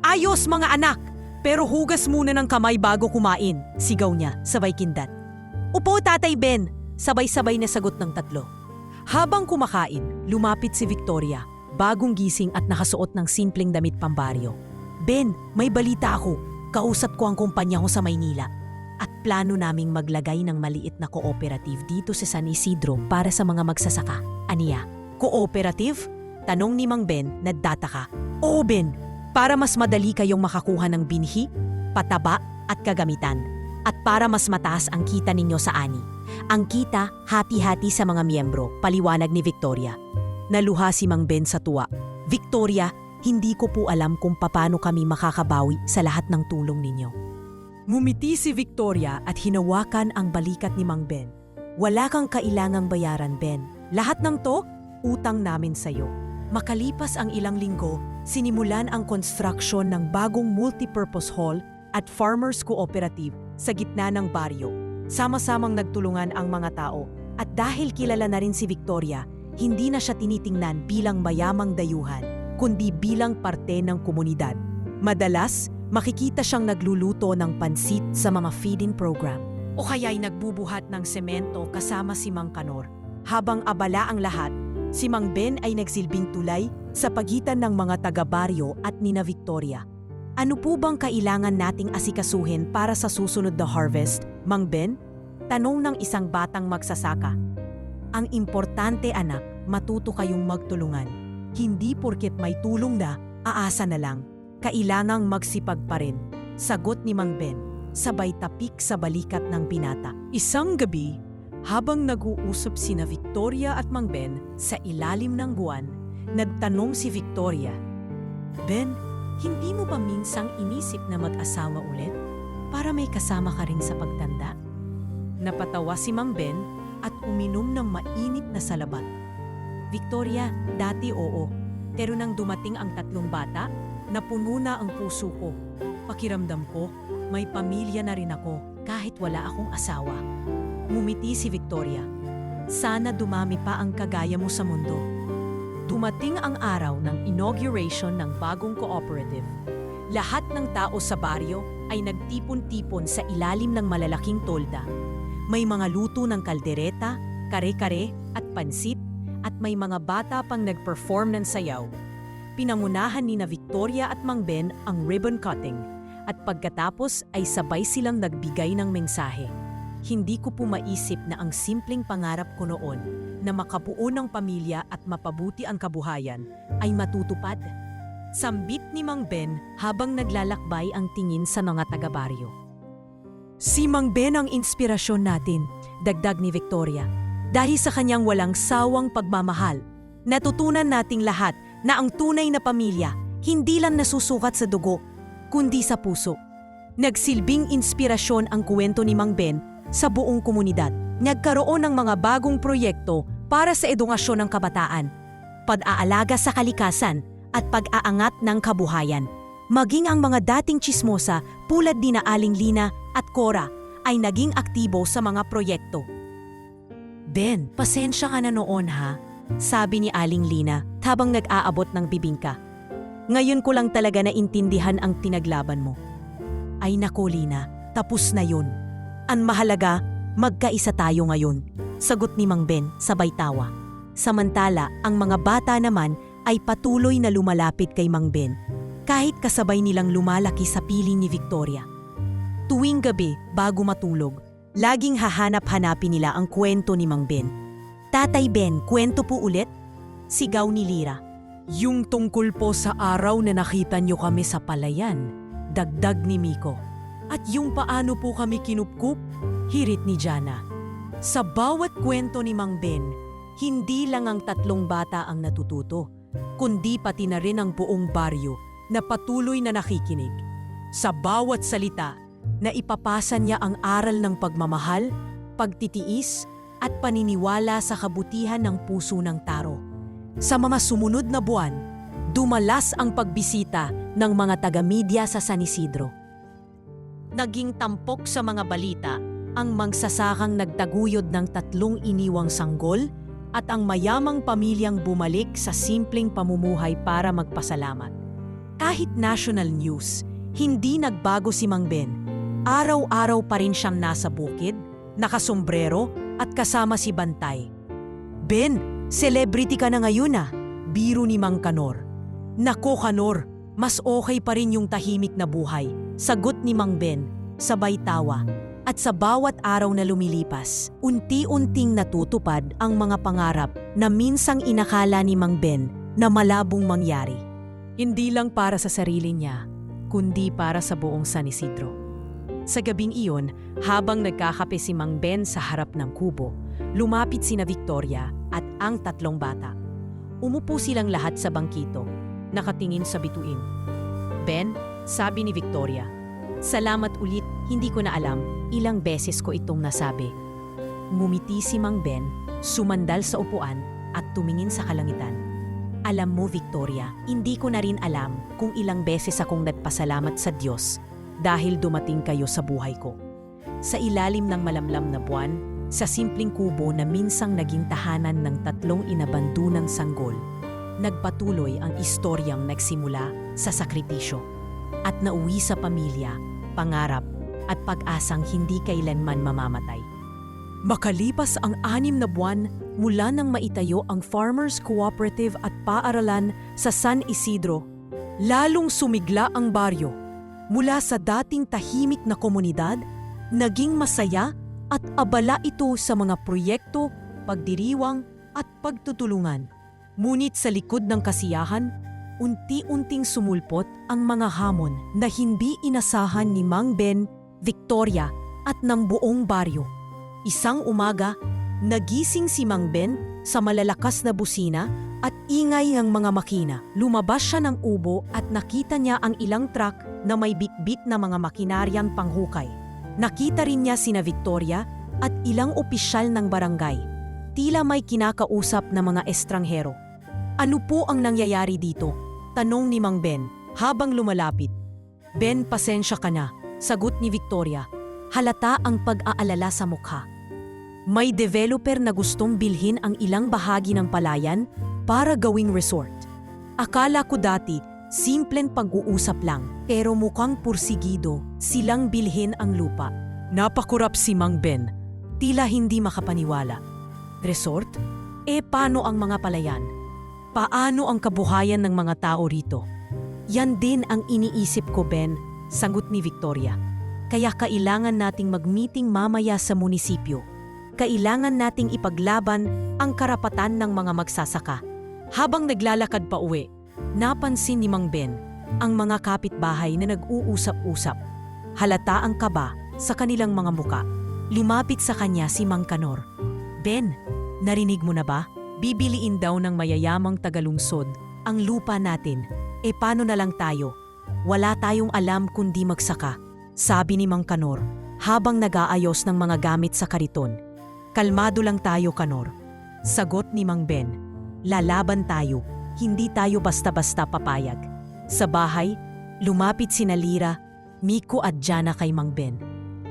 "Ayos mga anak! Pero hugas muna ng kamay bago kumain," sigaw niya, sabay kindat. "Upo Tatay Ben," sabay-sabay na sagot ng tatlo. Habang kumakain, lumapit si Victoria, bagong gising at nakasuot ng simpleng damit pambaryo. "Ben, may balita ako. Kausap ko ang kumpanya ko sa Maynila. At plano naming maglagay ng maliit na cooperative dito sa San Isidro para sa mga magsasaka." "Aniya? Cooperative?" tanong ni Mang Ben, nagtataka. "Oo Ben, para mas madali kayong makakuha ng binhi, pataba at kagamitan. At para mas mataas ang kita ninyo sa ani. Ang kita, hati-hati sa mga miyembro," paliwanag ni Victoria. Naluha si Mang Ben sa tuwa. "Victoria, hindi ko po alam kung paano kami makakabawi sa lahat ng tulong ninyo." Ngumiti si Victoria at hinawakan ang balikat ni Mang Ben. "Wala kang kailangang bayaran, Ben. Lahat ng to, utang namin sa'yo." Makalipas ang ilang linggo, sinimulan ang construction ng bagong multipurpose hall at farmers cooperative sa gitna ng baryo. Sama-samang nagtulungan ang mga tao at dahil kilala na rin si Victoria, hindi na siya tinitingnan bilang mayamang dayuhan, kundi bilang parte ng komunidad. Madalas, makikita siyang nagluluto ng pansit sa mga feeding program o kaya'y nagbubuhat ng semento kasama si Mang Kanor. Habang abala ang lahat, si Mang Ben ay nagsilbing tulay sa pagitan ng mga taga-baryo at nina Victoria. "Ano po bang kailangan nating asikasuhin para sa susunod na harvest, Mang Ben?" tanong ng isang batang magsasaka. "Ang importante anak, matuto kayong magtulungan. Hindi porket may tulong na, aasa na lang. Kailangang magsipag pa rin," sagot ni Mang Ben, sabay tapik sa balikat ng binata. Isang gabi, Habang nag-uusap sina Victoria at Mang Ben sa ilalim ng buwan, nagtanong si Victoria, "Ben, hindi mo ba minsang inisip na mag-asawa ulit para may kasama ka rin sa pagtanda?" Napatawa si Mang Ben at uminom ng mainit na salabat. "Victoria, dati oo, pero nang dumating ang 3 bata, napuno na ang puso ko. Pakiramdam ko, may pamilya na rin ako kahit wala akong asawa." Ngumiti si Victoria. "Sana dumami pa ang kagaya mo sa mundo." Dumating ang araw ng inauguration ng bagong cooperative. Lahat ng tao sa baryo ay nagtipon-tipon sa ilalim ng malalaking tolda. May mga luto ng kaldereta, kare-kare at pansit, at may mga bata pang nag-perform ng sayaw. Pinangunahan ni na Victoria at Mang Ben ang ribbon cutting, at pagkatapos ay sabay silang nagbigay ng mensahe. "Hindi ko po maisip na ang simpleng pangarap ko noon na makabuo ng pamilya at mapabuti ang kabuhayan ay matutupad." Sambit ni Mang Ben habang naglalakbay ang tingin sa mga taga-baryo. "Si Mang Ben ang inspirasyon natin," dagdag ni Victoria. "Dahil sa kanyang walang sawang pagmamahal, natutunan nating lahat na ang tunay na pamilya hindi lang nasusukat sa dugo, kundi sa puso." Nagsilbing inspirasyon ang kwento ni Mang Ben sa buong komunidad. Nagkaroon ng mga bagong proyekto para sa edukasyon ng kabataan, pag-aalaga sa kalikasan at pag-aangat ng kabuhayan. Maging ang mga dating tsismosa tulad ni na Aling Lina at Cora ay naging aktibo sa mga proyekto. "Ben, pasensya ka na noon ha," sabi ni Aling Lina habang nag-aabot ng bibingka. "Ngayon ko lang talaga naintindihan ang pinaglaban mo." "Ay nako Lina, tapos na yun. Ang mahalaga, magkaisa tayo ngayon," sagot ni Mang Ben sabay tawa. Samantala, ang mga bata naman ay patuloy na lumalapit kay Mang Ben, kahit kasabay nilang lumalaki sa piling ni Victoria. Tuwing gabi, bago matulog, laging hahanap-hanapin nila ang kwento ni Mang Ben. "Tatay Ben, kwento po ulit?" sigaw ni Lira. "Yung tungkol po sa araw na nakita niyo kami sa palayan," dagdag ni Miko. "At yung paano po kami kinupkup?" hirit ni Jana. Sa bawat kwento ni Mang Ben, hindi lang ang 3 bata ang natututo, kundi pati na rin ang buong baryo na patuloy na nakikinig. Sa bawat salita, na ipapasa niya ang aral ng pagmamahal, pagtitiis, at paniniwala sa kabutihan ng puso ng tao. Sa mga sumunod na buwan, dumalas ang pagbisita ng mga taga-media sa San Isidro. Naging tampok sa mga balita ang magsasakang nagtaguyod ng 3 iniwang sanggol at ang mayamang pamilyang bumalik sa simpleng pamumuhay para magpasalamat. Kahit national news, hindi nagbago si Mang Ben. Araw-araw pa rin siyang nasa bukid, nakasombrero at kasama si Bantay. "Ben, celebrity ka na ngayon ah," biro ni Mang Kanor. "Nako Kanor, mas okay pa rin yung tahimik na buhay," sagot ni Mang Ben, sabay tawa. At sa bawat araw na lumilipas, unti-unting natutupad ang mga pangarap na minsang inakala ni Mang Ben na malabong mangyari. Hindi lang para sa sarili niya, kundi para sa buong San Isidro. Sa gabing iyon, habang nagkakape si Mang Ben sa harap ng kubo, lumapit sina Victoria at ang 3 bata. Umupo silang lahat sa bangkito, nakatingin sa bituin. "Ben," sabi ni Victoria, "salamat ulit, hindi ko na alam ilang beses ko itong nasabi." Ngumiti si Mang Ben, sumandal sa upuan at tumingin sa kalangitan. "Alam mo Victoria, hindi ko na rin alam kung ilang beses akong nagpasalamat sa Diyos dahil dumating kayo sa buhay ko. Sa ilalim ng malamlam na buwan, sa simpleng kubo na minsang naging tahanan ng 3 inabandunang sanggol, nagpatuloy ang istoryang nagsimula sa sakripisyo at nauwi sa pamilya, pangarap at pag-asang hindi kailanman mamamatay." Makalipas ang 6 na buwan mula nang maitayo ang Farmers Cooperative at Paaralan sa San Isidro, lalong sumigla ang baryo. Mula sa dating tahimik na komunidad, naging masaya at abala ito sa mga proyekto, pagdiriwang at pagtutulungan. Ngunit sa likod ng kasiyahan, unti-unting sumulpot ang mga hamon na hindi inasahan ni Mang Ben, Victoria at ng buong baryo. Isang umaga, nagising si Mang Ben sa malalakas na busina at ingay ng mga makina. Lumabas siya ng ubo at nakita niya ang ilang truck na may bitbit na mga makinaryang panghukay. Nakita rin niya sina Victoria at ilang opisyal ng barangay. Tila may kinakausap na mga estranghero. Ano po ang nangyayari dito? Tanong ni Mang Ben habang lumalapit. Ben, pasensya ka na, sagot ni Victoria. Halata ang pag-aalala sa mukha. May developer na gustong bilhin ang ilang bahagi ng palayan para gawing resort. Akala ko dati, simpleng pag-uusap lang, pero mukhang pursigido silang bilhin ang lupa. Napakurap si Mang Ben, tila hindi makapaniwala. Resort? Paano ang mga palayan? Paano ang kabuhayan ng mga tao rito? Yan din ang iniisip ko, Ben, sagot ni Victoria. Kaya kailangan nating mag-meeting mamaya sa munisipyo. Kailangan nating ipaglaban ang karapatan ng mga magsasaka. Habang naglalakad pa uwi, napansin ni Mang Ben ang mga kapitbahay na nag-uusap-usap. Halata ang kaba sa kanilang mga muka. Lumapit sa kanya si Mang Kanor. Ben, narinig mo na ba? Bibiliin daw ng mayayamang tagalungsod ang lupa natin. Paano na lang tayo? Wala tayong alam kundi magsaka, sabi ni Mang Kanor habang nag-aayos ng mga gamit sa kariton. Kalmado lang tayo, Kanor. Sagot ni Mang Ben. Lalaban tayo, hindi tayo basta-basta papayag. Sa bahay, lumapit sina Lira, Miko at Jana kay Mang Ben.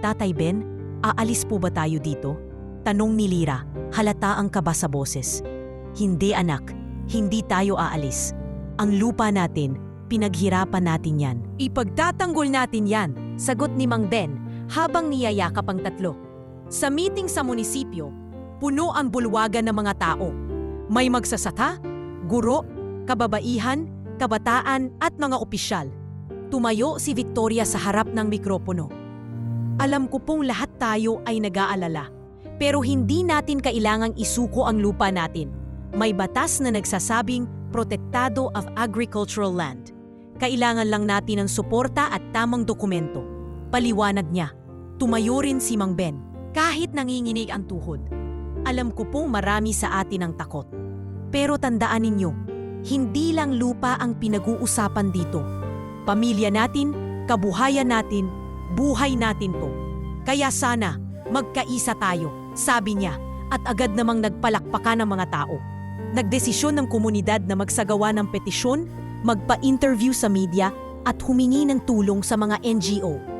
Tatay Ben, aalis po ba tayo dito? Tanong ni Lira, halata ang kaba sa boses. Hindi anak, hindi tayo aalis. Ang lupa natin, pinaghirapan natin yan. Ipagtatanggol natin yan, sagot ni Mang Ben habang niyayakap ang tatlo. Sa meeting sa munisipyo, puno ang bulwagan ng mga tao. May magsasaka, guro, kababaihan, kabataan at mga opisyal. Tumayo si Victoria sa harap ng mikropono. Alam ko pong lahat tayo ay nag-aalala, pero hindi natin kailangang isuko ang lupa natin. May batas na nagsasabing protektado of agricultural land. Kailangan lang natin ng suporta at tamang dokumento. Paliwanag niya. Tumayo rin si Mang Ben. Kahit nanginginig ang tuhod, alam ko pong marami sa atin ang takot. Pero tandaan ninyo, hindi lang lupa ang pinag-uusapan dito. Pamilya natin, kabuhayan natin, buhay natin to. Kaya sana, magkaisa tayo, sabi niya, at agad namang nagpalakpakan ng mga tao. Nagdesisyon ng komunidad na magsagawa ng petisyon, magpa-interview sa media at humingi ng tulong sa mga NGO.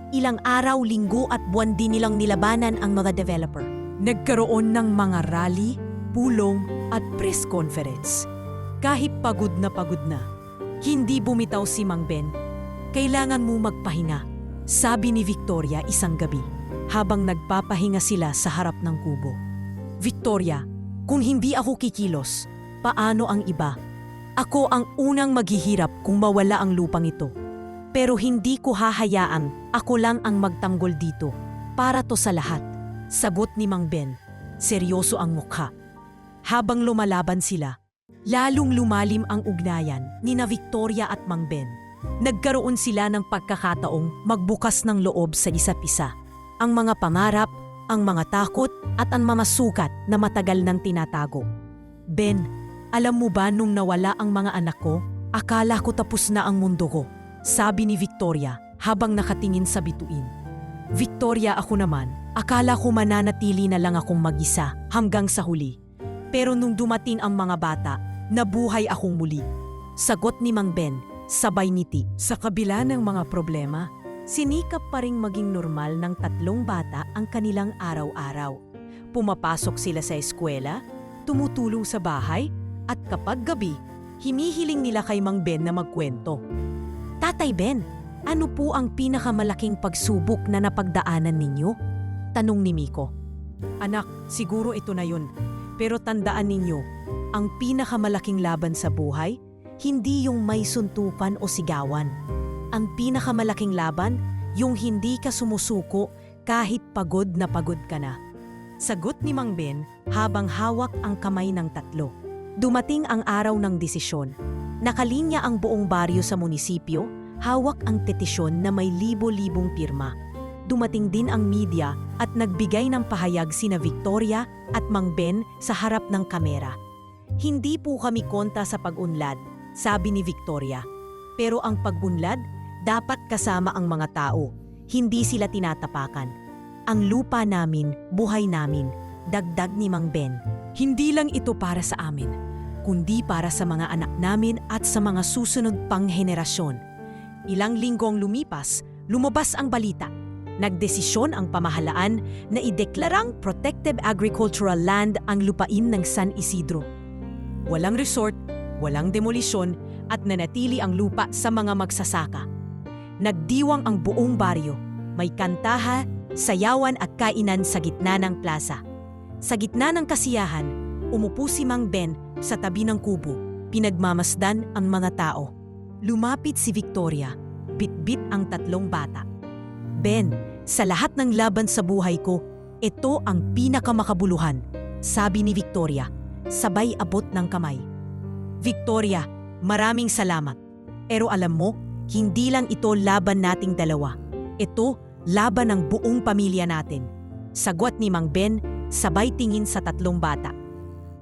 Ilang araw, linggo at buwan din nilang nilabanan ang mga developer. Nagkaroon ng mga rally, pulong at press conference. Kahit pagod na, hindi bumitaw si Mang Ben. Kailangan mo magpahinga, sabi ni Victoria isang gabi, habang nagpapahinga sila sa harap ng kubo. Victoria, kung hindi ako kikilos, paano ang iba? Ako ang unang maghihirap kung mawala ang lupang ito. Pero hindi ko hahayaan, ako lang ang magtanggol dito. Para to sa lahat. Sagot ni Mang Ben. Seryoso ang mukha. Habang lumalaban sila, lalong lumalim ang ugnayan ni na Victoria at Mang Ben. Nagkaroon sila ng pagkakataong magbukas ng loob sa isa't isa. Ang mga pangarap, ang mga takot at ang mga sukat na matagal nang tinatago. Ben, alam mo ba nung nawala ang mga anak ko, akala ko tapos na ang mundo ko. Sabi ni Victoria habang nakatingin sa bituin. Victoria, ako naman, akala ko mananatili na lang akong mag-isa hanggang sa huli. Pero nung dumating ang mga bata, nabuhay akong muli. Sagot ni Mang Ben, sabay ngiti. Sa kabila ng mga problema, sinikap pa ring maging normal ng tatlong bata ang kanilang araw-araw. Pumapasok sila sa eskwela, tumutulong sa bahay, at kapag gabi, hinihiling nila kay Mang Ben na magkwento. Tatay Ben, ano po ang pinakamalaking pagsubok na napagdaanan ninyo? Tanong ni Miko. Anak, siguro ito na yun. Pero tandaan ninyo, ang pinakamalaking laban sa buhay, hindi yung may suntukan o sigawan. Ang pinakamalaking laban, yung hindi ka sumusuko kahit pagod na pagod ka na. Sagot ni Mang Ben habang hawak ang kamay ng tatlo. Dumating ang araw ng desisyon. Nakalinya ang buong baryo sa munisipyo, hawak ang petisyon na may libo-libong pirma. dumating din ang media at nagbigay ng pahayag sina Victoria at Mang Ben sa harap ng kamera. Hindi po kami konta sa pag-unlad, sabi ni Victoria. Pero ang pag-unlad, dapat kasama ang mga tao, hindi sila tinatapakan. Ang lupa namin, buhay namin, dagdag ni Mang Ben. Hindi lang ito para sa amin, kundi para sa mga anak namin at sa mga susunod pang henerasyon. Ilang linggong lumipas, lumabas ang balita. Nagdesisyon ang pamahalaan na ideklarang protected agricultural land ang lupain ng San Isidro. Walang resort, walang demolisyon at nanatili ang lupa sa mga magsasaka. Nagdiwang ang buong baryo. May kantaha, sayawan at kainan sa gitna ng plaza. Sa gitna ng kasiyahan, umupo si Mang Ben sa tabi ng kubo. Pinagmamasdan ang mga tao. Lumapit si Victoria. Bitbit ang 3 bata. Ben, sa lahat ng laban sa buhay ko, ito ang pinakamakabuluhan, sabi ni Victoria, sabay abot ng kamay. Victoria, maraming salamat. Pero alam mo, hindi lang ito laban nating dalawa. Ito, laban ng buong pamilya natin. Sagwat ni Mang Ben, sabay tingin sa 3 bata.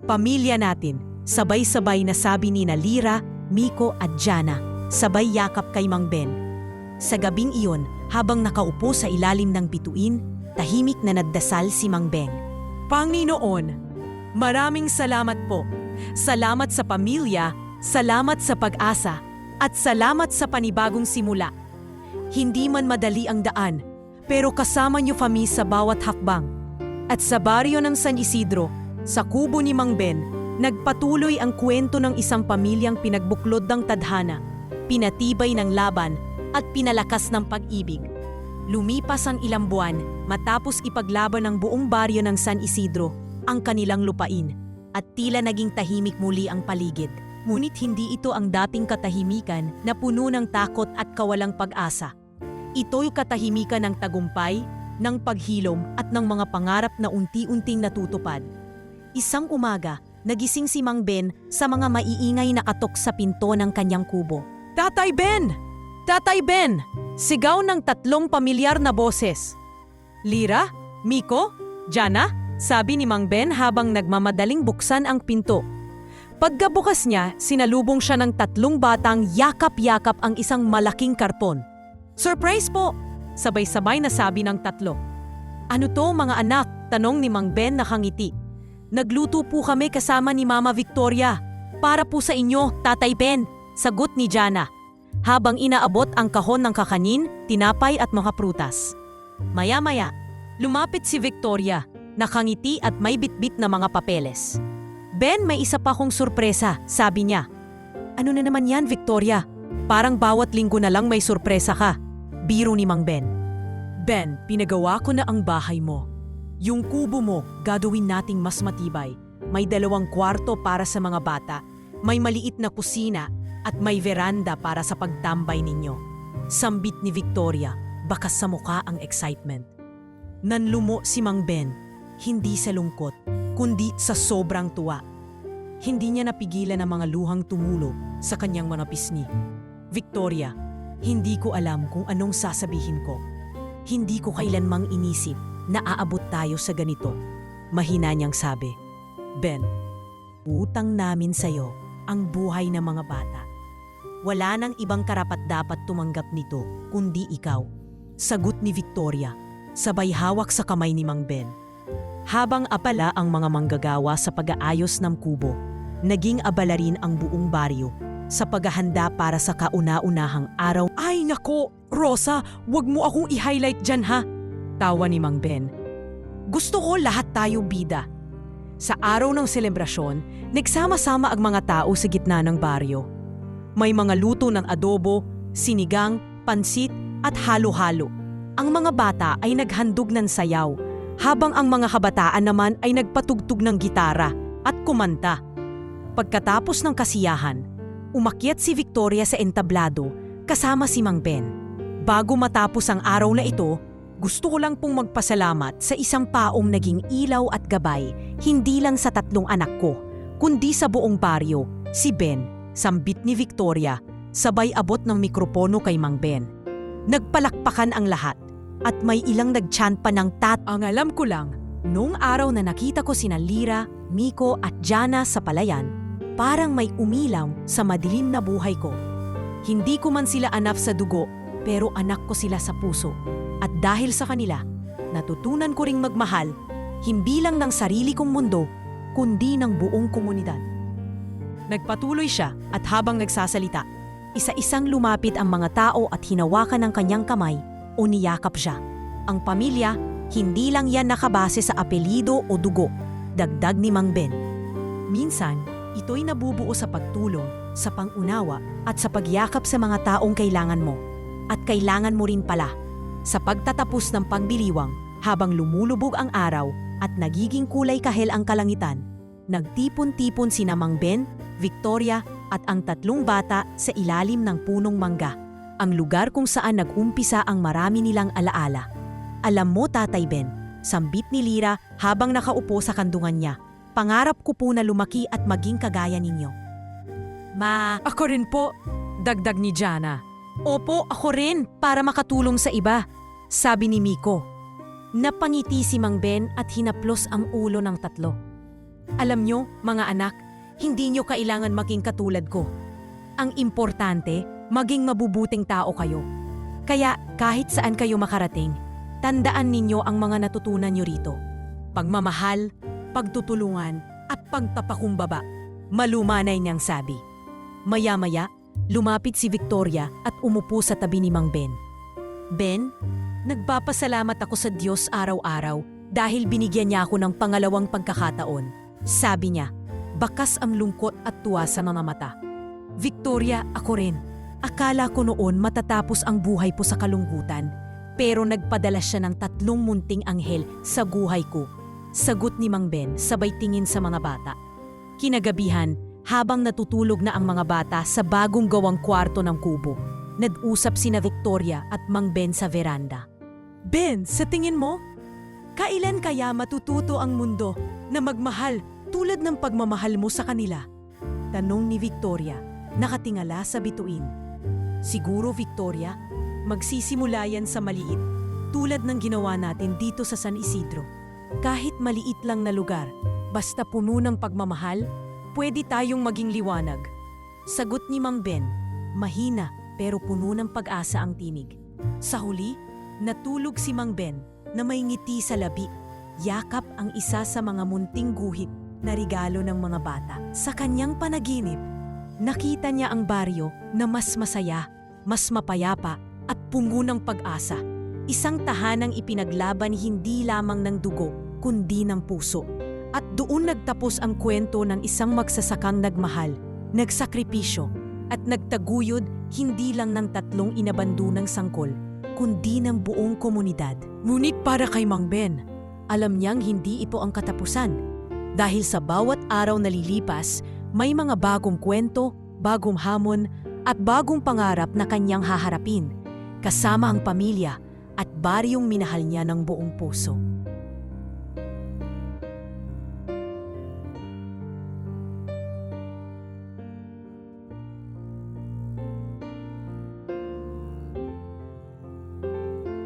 Pamilya natin, sabay-sabay na sabi ni Lira, Miko at Jana, sabay yakap kay Mang Ben. Sa gabing iyon, habang nakaupo sa ilalim ng bituin, tahimik na nagdasal si Mang Ben. Panginoon, maraming salamat po. Salamat sa pamilya, salamat sa pag-asa, at salamat sa panibagong simula. Hindi man madali ang daan, pero kasama niyo kami sa bawat hakbang. At sa baryo ng San Isidro, sa kubo ni Mang Ben, nagpatuloy ang kwento ng isang pamilyang pinagbuklod ng tadhana, pinatibay ng laban, at pinalakas ng pag-ibig. Lumipas ang ilang buwan matapos ipaglaban ng buong baryo ng San Isidro ang kanilang lupain at tila naging tahimik muli ang paligid. Ngunit hindi ito ang dating katahimikan na puno ng takot at kawalang pag-asa. Ito'y katahimikan ng tagumpay, ng paghilom at ng mga pangarap na unti-unting natutupad. Isang umaga, nagising si Mang Ben sa mga maiingay na katok sa pinto ng kanyang kubo. Tatay Ben! Tatay Ben! Sigaw ng 3 pamilyar na boses. Lira? Miko? Jana? Sabi ni Mang Ben habang nagmamadaling buksan ang pinto. Pagkabukas niya, sinalubong siya ng 3 batang yakap-yakap ang isang malaking karton. Surprise po! Sabay-sabay na sabi ng 3. Ano to mga anak? Tanong ni Mang Ben nakangiti. Nagluto po kami kasama ni Mama Victoria. Para po sa inyo, Tatay Ben, sagot ni Jana. Habang inaabot ang kahon ng kakanin, tinapay at mga prutas. Maya-maya, lumapit si Victoria, nakangiti at may bitbit na mga papeles. Ben, may isa pa akong sorpresa, sabi niya. Ano na naman yan, Victoria? Parang bawat linggo na lang may sorpresa ka. Biro ni Mang Ben. Ben, pinagawa ko na ang bahay mo. Yung kubo mo, gagawin nating mas matibay. May 2 kwarto para sa mga bata, may maliit na kusina, at may veranda para sa pagtambay ninyo. Sambit ni Victoria, bakas sa mukha ang excitement. Nanlumo si Mang Ben, hindi sa lungkot, kundi sa sobrang tuwa. Hindi niya napigilan ang mga luhang tumulo sa kanyang mga pisngi. Victoria, hindi ko alam kung anong sasabihin ko. Hindi ko kailanmang inisip na aabot tayo sa ganito. Mahina niyang sabi. Ben, utang namin sa'yo ang buhay ng mga bata. Wala nang ibang karapat-dapat tumanggap nito, kundi ikaw. Sagot ni Victoria, sabay hawak sa kamay ni Mang Ben. Habang abala ang mga manggagawa sa pag-aayos ng kubo, naging abala rin ang buong baryo sa paghahanda para sa kauna-unahang araw. Ay nako, Rosa, wag mo akong i-highlight dyan ha. Tawa ni Mang Ben. Gusto ko lahat tayo bida. Sa araw ng selebrasyon, nagsama-sama ang mga tao sa gitna ng baryo. May mga luto ng adobo, sinigang, pansit at halo-halo. Ang mga bata ay naghandog ng sayaw, habang ang mga kabataan naman ay nagpatugtog ng gitara at kumanta. Pagkatapos ng kasiyahan, umakyat si Victoria sa entablado kasama si Mang Ben. Bago matapos ang araw na ito, gusto ko lang pong magpasalamat sa isang paong naging ilaw at gabay, hindi lang sa 3 anak ko, kundi sa buong baryo, si Ben. Sambit ni Victoria, sabay abot ng mikropono kay Mang Ben. Nagpalakpakan ang lahat. at may ilang nagchant pa ng Ang alam ko lang, noong araw na nakita ko sina Lira, Miko at Jana sa palayan, parang may umilaw sa madilim na buhay ko. Hindi ko man sila anak sa dugo, pero anak ko sila sa puso. At dahil sa kanila, natutunan ko ring magmahal, hindi lang ng sarili kong mundo, kundi ng buong komunidad. Nagpatuloy siya at habang nagsasalita, isa-isang lumapit ang mga tao at hinawakan ng kanyang kamay o niyakap siya. Ang pamilya, hindi lang yan nakabase sa apelido o dugo, dagdag ni Mang Ben. Minsan, ito'y nabubuo sa pagtulong, sa pangunawa at sa pagyakap sa mga taong kailangan mo. At kailangan mo rin pala. Sa pagtatapos ng pagdiriwang, habang lumulubog ang araw at nagiging kulay kahel ang kalangitan, nagtipon-tipon sina Mang Ben, Victoria at ang tatlong bata sa ilalim ng punong mangga, ang lugar kung saan nag-umpisa ang marami nilang alaala. Alam mo, Tatay Ben, sambit ni Lira habang nakaupo sa kandungan niya, pangarap ko po na lumaki at maging kagaya ninyo. Ako rin po, dagdag ni Jana. Opo, ako rin, para makatulong sa iba, sabi ni Miko. Napangiti si Mang Ben at hinaplos ang ulo ng tatlo. Alam nyo, mga anak, hindi nyo kailangan maging katulad ko. Ang importante, maging mabubuting tao kayo. Kaya kahit saan kayo makarating, tandaan ninyo ang mga natutunan nyo rito. Pagmamahal, pagtutulungan, at pagpapakumbaba. Malumanay niyang sabi. Maya-maya, lumapit si Victoria at umupo sa tabi ni Mang Ben. Ben, nagpapasalamat ako sa Diyos araw-araw dahil binigyan niya ako ng pangalawang pagkakataon. Sabi niya, bakas ang lungkot at tuwa sa mga mata. Victoria, ako rin. Akala ko noon matatapos ang buhay po sa kalungkutan, pero nagpadala siya ng 3 munting anghel sa buhay ko. Sagot ni Mang Ben sabay tingin sa mga bata. Kinagabihan, habang natutulog na ang mga bata sa bagong gawang kwarto ng kubo, nag-usap sina Victoria at Mang Ben sa veranda. Ben, sa tingin mo? Kailan kaya matututo ang mundo na magmahal tulad ng pagmamahal mo sa kanila? Tanong ni Victoria, nakatingala sa bituin. Siguro, Victoria, magsisimula yan sa maliit, tulad ng ginawa natin dito sa San Isidro. Kahit maliit lang na lugar, basta puno ng pagmamahal, pwede tayong maging liwanag. Sagot ni Mang Ben, mahina pero puno ng pag-asa ang tinig. Sa huli, natulog si Mang Ben na may ngiti sa labi, yakap ang isa sa mga munting guhit na regalo ng mga bata. Sa kanyang panaginip, nakita niya ang baryo na mas masaya, mas mapayapa at puno ng pag-asa. Isang tahanang ipinaglaban hindi lamang ng dugo, kundi ng puso. At doon nagtapos ang kwento ng isang magsasakang nagmahal, nagsakripisyo, at nagtaguyod hindi lang ng 3 inabandunang sangkol, kundi ng buong komunidad. Ngunit para kay Mang Ben, alam niyang hindi ito ang katapusan. Dahil sa bawat araw na lilipas, may mga bagong kwento, bagong hamon, at bagong pangarap na kanyang haharapin, kasama ang pamilya at baryong minahal niya ng buong puso.